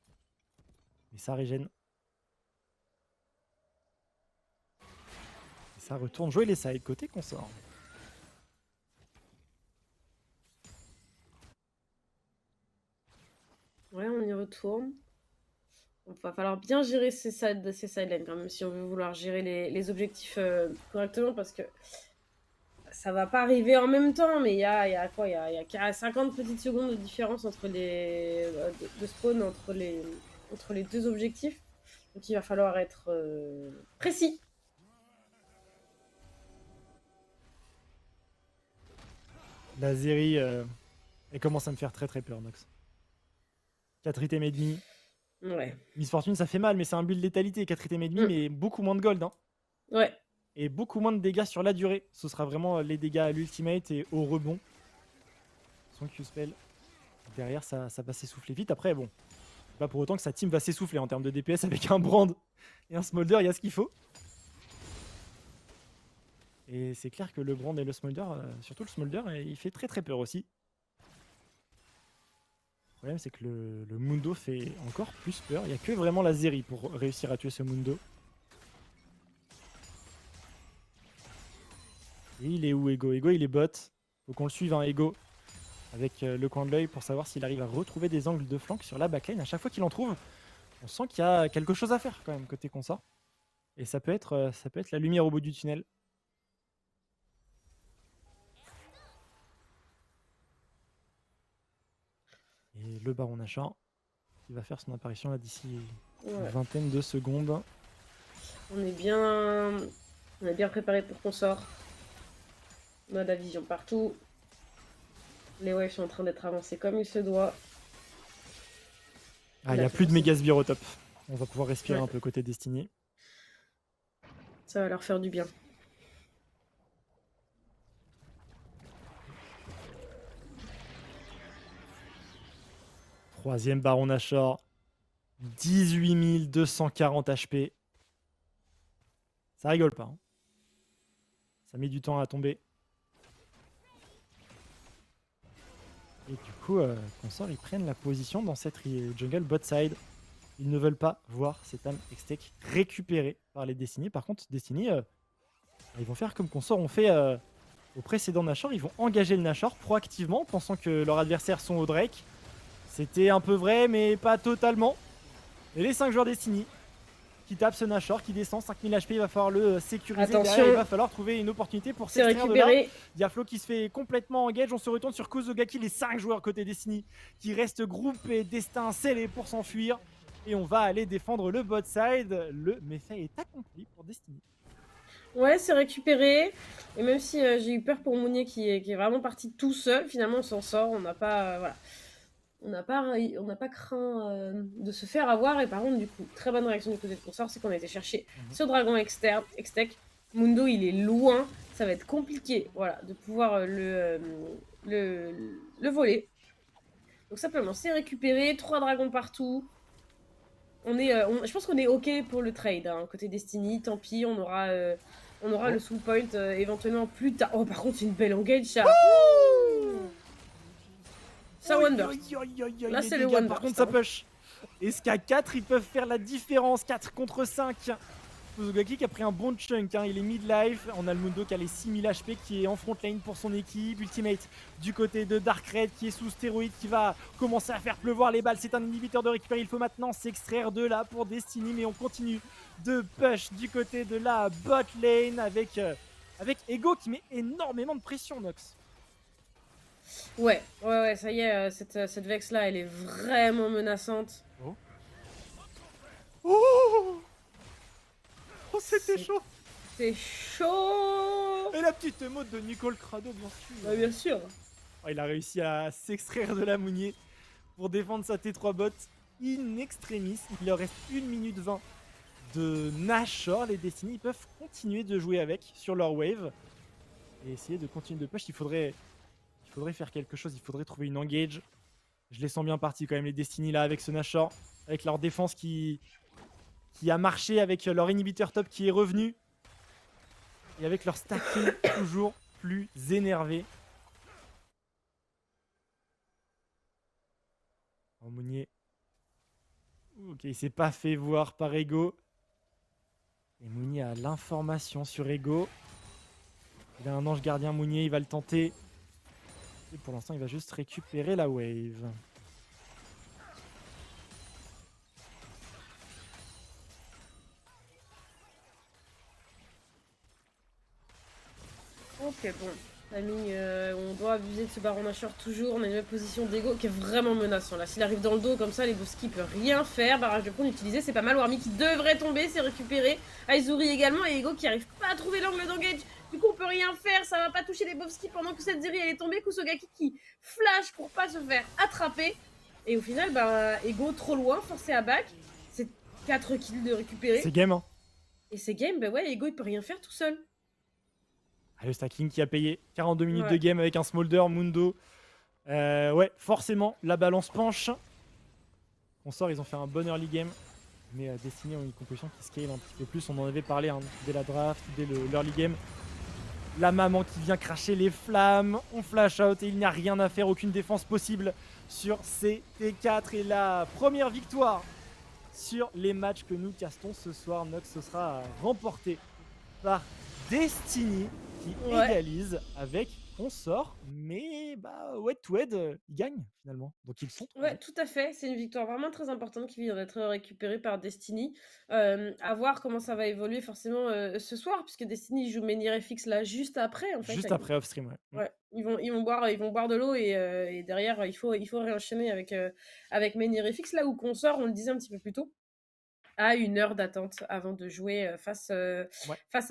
Mais ça régène. Et ça retourne jouer les sides côté consort. Ouais, on y retourne. Il va falloir bien gérer ces sidelanes quand même, si on veut vouloir gérer les objectifs correctement, parce que Ça va pas arriver en même temps, mais il y a quoi? Il y a 50 petites secondes de différence entre de spawn entre les 2 objectifs. Donc il va falloir être précis. La Zeri, elle commence à me faire très très peur, Nox. 4 items et demi. Ouais. Miss Fortune, ça fait mal, mais c'est un build létalité. 4 items et demi, mais beaucoup moins de gold. Hein. Ouais. Et beaucoup moins de dégâts sur la durée. Ce sera vraiment les dégâts à l'ultimate et au rebond. Son Q-spell. Derrière, ça va s'essouffler vite. Après, bon, pas pour autant que sa team va s'essouffler en termes de DPS avec un Brand et un Smolder, il y a ce qu'il faut. Et c'est clair que le Brand et le Smolder, surtout le Smolder, il fait très très peur aussi. Le problème, c'est que le Mundo fait encore plus peur. Il n'y a que vraiment la Zeri pour réussir à tuer ce Mundo. Et il est où, Ego? Ego, il est bot. Faut qu'on le suive, hein, Ego. Avec le coin de l'œil pour savoir s'il arrive à retrouver des angles de flanc sur la backline. À chaque fois qu'il en trouve, on sent qu'il y a quelque chose à faire quand même côté consort. Et ça peut être la lumière au bout du tunnel. Et le Baron Nashor qui va faire son apparition là d'ici une vingtaine de secondes. On est bien préparé pour qu'on sorte. On a de la vision partout. Les waves sont en train d'être avancés comme il se doit. Ah, il n'y a plus de méga sbire au top. On va pouvoir respirer un peu côté Destiny. Ça va leur faire du bien. Troisième Baron Nashor. 18 240 HP. Ça rigole pas. Hein. Ça met du temps à tomber. Et du coup, Consort, ils prennent la position dans cette jungle bot side. Ils ne veulent pas voir cette âme Hextech récupérée par les Destiny. Par contre, Destiny, ils vont faire comme Consort ont fait au précédent Nashor. Ils vont engager le Nashor proactivement, pensant que leurs adversaires sont au Drake. C'était un peu vrai, mais pas totalement. Et les 5 joueurs Destiny qui tapent ce Nashor, qui descend 5000 HP, il va falloir le sécuriser. Attention. Derrière, il va falloir trouver une opportunité pour s'extraire de là. Il y a Flo qui se fait complètement engage. On se retourne sur Kozogaki, les 5 joueurs côté Destiny qui restent groupés, destin scellé pour s'enfuir. Et on va aller défendre le bot side. Le méfait est accompli pour Destiny. Ouais, c'est récupéré. Et même si j'ai eu peur pour Mounier qui est vraiment parti tout seul, finalement on s'en sort. On n'a pas... voilà. On n'a pas craint de se faire avoir. Et par contre, du coup, très bonne réaction du côté de Consort, c'est qu'on a été chercher ce dragon Hextech. Mundo, il est loin. Ça va être compliqué, voilà, de pouvoir le voler. Donc simplement, c'est récupéré. 3 dragons partout. Je pense qu'on est OK pour le trade. Hein, côté Destiny, tant pis, on aura le soul point éventuellement plus tard. Oh, par contre, c'est une belle engage, ça. Ça one burst. Là, c'est le one burst. Par contre, ça push. Et ce qu'à 4, ils peuvent faire la différence. 4 contre 5. Kozogaki qui a pris un bon chunk. Hein. Il est mid-life. On a le Mundo qui a les 6000 HP qui est en front lane pour son équipe. Ultimate du côté de Dark Red qui est sous stéroïde qui va commencer à faire pleuvoir les balles. C'est un inhibiteur de récupérer. Il faut maintenant s'extraire de là pour Destiny. Mais on continue de push du côté de la bot lane avec Ego qui met énormément de pression, Nox. Ouais, ça y est, cette Vex là, elle est vraiment menaçante. Oh, c'était chaud. C'est chaud. Et la petite mode de Nicole Crado, bien sûr. Ouais, bien sûr. Oh, il a réussi à s'extraire de la Mounier pour défendre sa T3 bot in extremis. Il leur reste 1 minute 20 de Nashor. Les Destiny peuvent continuer de jouer avec sur leur wave et essayer de continuer de push. Il faudrait faire quelque chose, il faudrait trouver une engage. Je les sens bien partis quand même, les Destiny là, avec ce Nashor, avec leur défense qui a marché, avec leur inhibiteur top qui est revenu, et avec leur stacking toujours plus énervé. Oh, Mounier. Ok, il s'est pas fait voir par Ego. Et Mounier a l'information sur Ego. Il a un ange gardien Mounier, il va le tenter. Et pour l'instant, il va juste récupérer la wave. Hop Ok, bon. Timing, on doit abuser de ce Baron Nashor toujours. On a une nouvelle position d'Ego qui est vraiment menaçant. Là, s'il arrive dans le dos comme ça, les Boski peut rien faire. Barrage de prône utilisé, c'est pas mal. Warmy qui devrait tomber, c'est récupéré. Aizuri également et Ego qui arrive pas à trouver l'angle d'engage. Du coup, on peut rien faire. Ça va pas toucher les Boski pendant que cette série elle est tombée. Kusogaki qui flash pour pas se faire attraper. Et au final, bah, Ego trop loin, forcé à back. C'est 4 kills de récupérer. C'est game, hein. Et c'est game, bah ouais, Ego il peut rien faire tout seul. Ah, le stacking qui a payé 42 minutes de Ouais. game avec un smolder, Mundo. Ouais, forcément, la balance penche. On sort, ils ont fait un bon early game. Mais Destiny ont une composition qui scale un petit peu plus. On en avait parlé hein, dès la draft, dès l'early game. La maman qui vient cracher les flammes. On flash out et il n'y a rien à faire. Aucune défense possible sur CT4. Et la première victoire sur les matchs que nous castons ce soir. Nox, ce sera remporté par Destiny qui Ouais. égalise avec Consort. Mais bah, Wed to Wed, ils gagnent finalement. Donc ils sont Ouais, 3-0. tout à fait. C'est une victoire vraiment très importante qui vient d'être récupérée par Destiny. À voir comment ça va évoluer forcément ce soir, puisque Destiny joue Menhir FX là juste après, en fait. Juste après off-stream, ouais. Ouais, ils vont boire de l'eau et derrière, il faut réenchaîner avec Menhir FX, là où Consort, on le disait un petit peu plus tôt, a 1 heure d'attente avant de jouer Ouais. face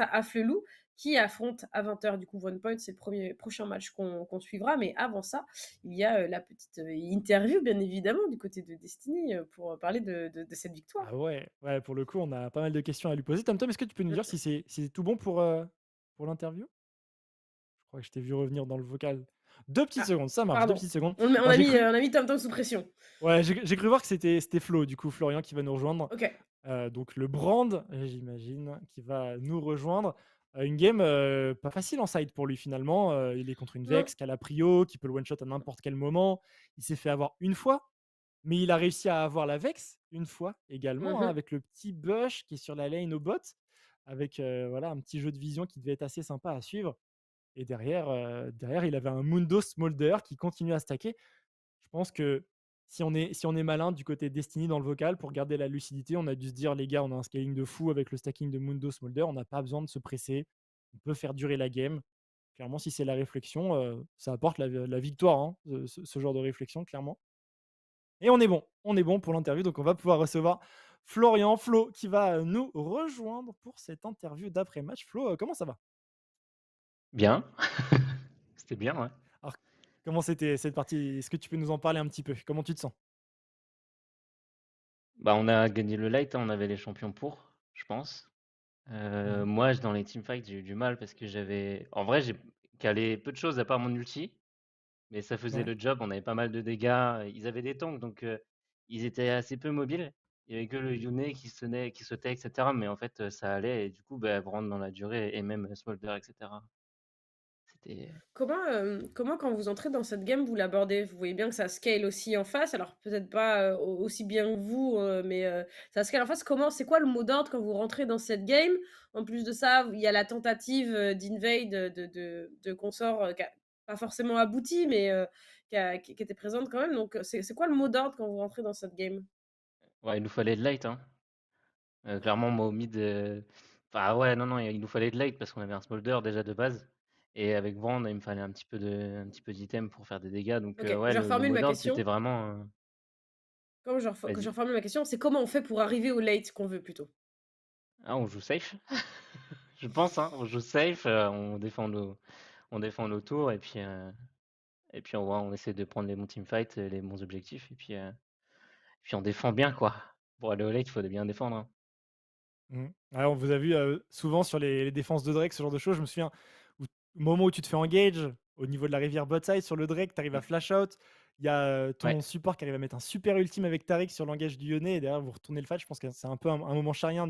à Afflelou, qui affronte à 20h du coup OnePoint. C'est le prochain match qu'on suivra. Mais avant ça, il y a la petite interview, bien évidemment, du côté de Destiny pour parler de cette victoire. Ah ouais, ouais, pour le coup, on a pas mal de questions à lui poser. Tom Tom, est-ce que tu peux nous dire si c'est tout bon pour l'interview? Je crois que je t'ai vu revenir dans le vocal. 2 petites Ah, secondes, ça marche, 2 pardon. petites secondes. On Alors a j'ai mis, cru on a mis Tom Tom sous pression. ouais, j'ai cru voir que c'était Flo, du coup, Florian qui va nous rejoindre. Ok. Donc le brand, j'imagine, qui va nous rejoindre. Une game, pas facile en side pour lui finalement, il est contre une Non. Vex qui a la prio, qui peut le one shot à n'importe quel moment. Il s'est fait avoir une fois, mais il a réussi à avoir la Vex une fois également, hein, Mhm. avec le petit Bush qui est sur la lane au bot, avec, voilà, un petit jeu de vision qui devait être assez sympa à suivre et derrière, il avait un Mundo Smolder qui continue à stacker. Je pense que si on est malin du côté Destiny dans le vocal, pour garder la lucidité, on a dû se dire: «Les gars, on a un scaling de fou avec le stacking de Mundo Smolder, on n'a pas besoin de se presser, on peut faire durer la game». Clairement, si c'est la réflexion, ça apporte la victoire, hein, ce genre de réflexion, clairement. Et on est bon pour l'interview, donc on va pouvoir recevoir Flo, qui va nous rejoindre pour cette interview d'après-match. Flo, comment ça va? Bien. C'était bien, ouais. Alors, comment c'était cette partie? Est-ce que tu peux nous en parler un petit peu? Comment tu te sens? Bah, on a gagné le light, hein, on avait les champions pour, je pense. Mmh. Moi, dans les teamfights, j'ai eu du mal parce que en vrai, j'ai calé peu de choses à part mon ulti, mais ça faisait Ouais. le job. On avait pas mal de dégâts. Ils avaient des tanks, donc ils étaient assez peu mobiles. Il y avait que le Yone qui sautait, etc. Mais en fait, ça allait. Et du coup, bah, Brand dans la durée et même Smolder, etc. C'était. Comment quand vous entrez dans cette game, vous l'abordez? Vous voyez bien que ça scale aussi en face, alors peut-être pas, aussi bien que vous, mais ça scale en face. C'est quoi le mot d'ordre quand vous rentrez dans cette game? En plus de ça, il y a la tentative, d'invade, de Consort, qui a pas forcément abouti, mais qui était présente quand même. Donc c'est quoi le mot d'ordre quand vous rentrez dans cette game? Ouais, il nous fallait de light, hein. Clairement, moi, au mid, enfin, ouais, non, non, il nous fallait de light parce qu'on avait un smolder déjà de base et avec Brand, il me fallait un petit peu d'items pour faire des dégâts donc OK, ouais, je le reformule mot ma d'ordre, c'était question. vraiment, Je vas-y. reformule ma question, c'est comment on fait pour arriver au late qu'on veut plutôt? Ah, on joue safe? Je pense, hein, on joue safe, on défend nos tours et puis on essaie de prendre les bons teamfights, les bons objectifs et puis on défend bien, quoi. Pour aller au late, il faut bien défendre, hein. Mmh. Ouais, on vous a vu, souvent sur les défenses de Drake, ce genre de choses. Je me souviens, au moment où tu te fais engage, au niveau de la rivière bot side sur le Drake, tu arrives à flash out. Il y a, Ouais. ton support qui arrive à mettre un super ultime avec Taric sur l'engage du Yone et derrière vous retournez le fight. Je pense que c'est un peu un moment charnière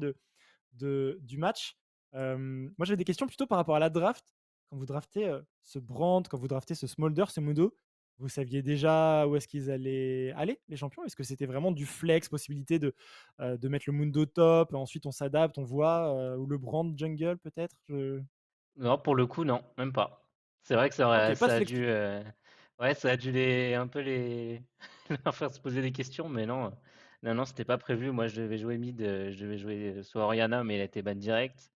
du match. Moi, j'avais des questions plutôt par rapport à la draft. Quand vous draftez, ce Brand, quand vous draftez ce Smolder, ce Mundo, vous saviez déjà où est-ce qu'ils allaient aller, les champions? Est-ce que c'était vraiment du flex, possibilité de mettre le Mundo top, ensuite on s'adapte, on voit, ou le Brand jungle peut-être? Non, pour le coup, non, même pas. C'est vrai que OK, pas de ça a flex du dû, tout. ouais, ça a dû un peu leur faire se poser des questions, mais non, non, non, c'était pas prévu. Moi, je devais jouer mid, je devais jouer soit Orianna, mais elle a été ban direct.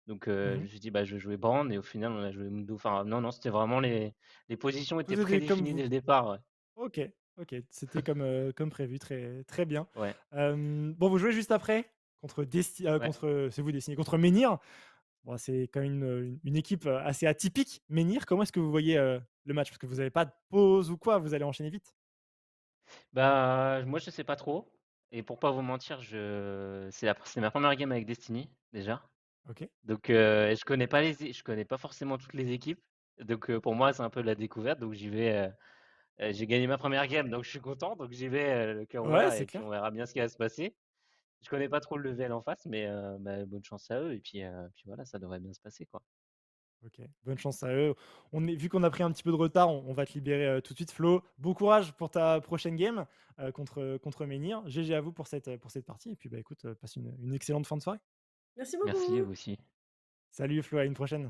Donc je Mmh. me suis dit: «Bah, je vais jouer Brand» et au final, on a joué Mundo. Enfin, non, non, c'était vraiment les positions étaient Tout était comme prédéfinies vous. dès le départ, ouais. OK, OK, c'était comme prévu, très très bien. Ouais, Bon, vous jouez juste après ouais. c'est vous Destiny, contre Menhir. Bon, c'est quand même une équipe, assez atypique, Menhir. Comment est-ce que vous voyez, le match? Parce que vous avez pas de pause ou quoi, vous allez enchaîner vite? Bah, moi, je sais pas trop et pour pas vous mentir, c'est ma première game avec Destiny, déjà. OK. Donc je connais pas forcément toutes les équipes. Donc pour moi, c'est un peu de la découverte. Donc j'y vais, j'ai gagné ma première game, donc je suis content. Donc j'y vais, le cœur Ouais, ouvert c'est et puis clair. on verra bien ce qui va se passer. Je connais pas trop le level en face, mais bah, bonne chance à eux et puis voilà, ça devrait bien se passer, quoi. OK, bonne chance à eux. Vu qu'on a pris un petit peu de retard, on va te libérer, tout de suite, Flo. Bon courage pour ta prochaine game, contre Menhir. GG à vous pour cette partie et puis, bah, écoute, passe une excellente fin de soirée. Merci Merci, beaucoup. vous aussi. Salut Flo, à une prochaine.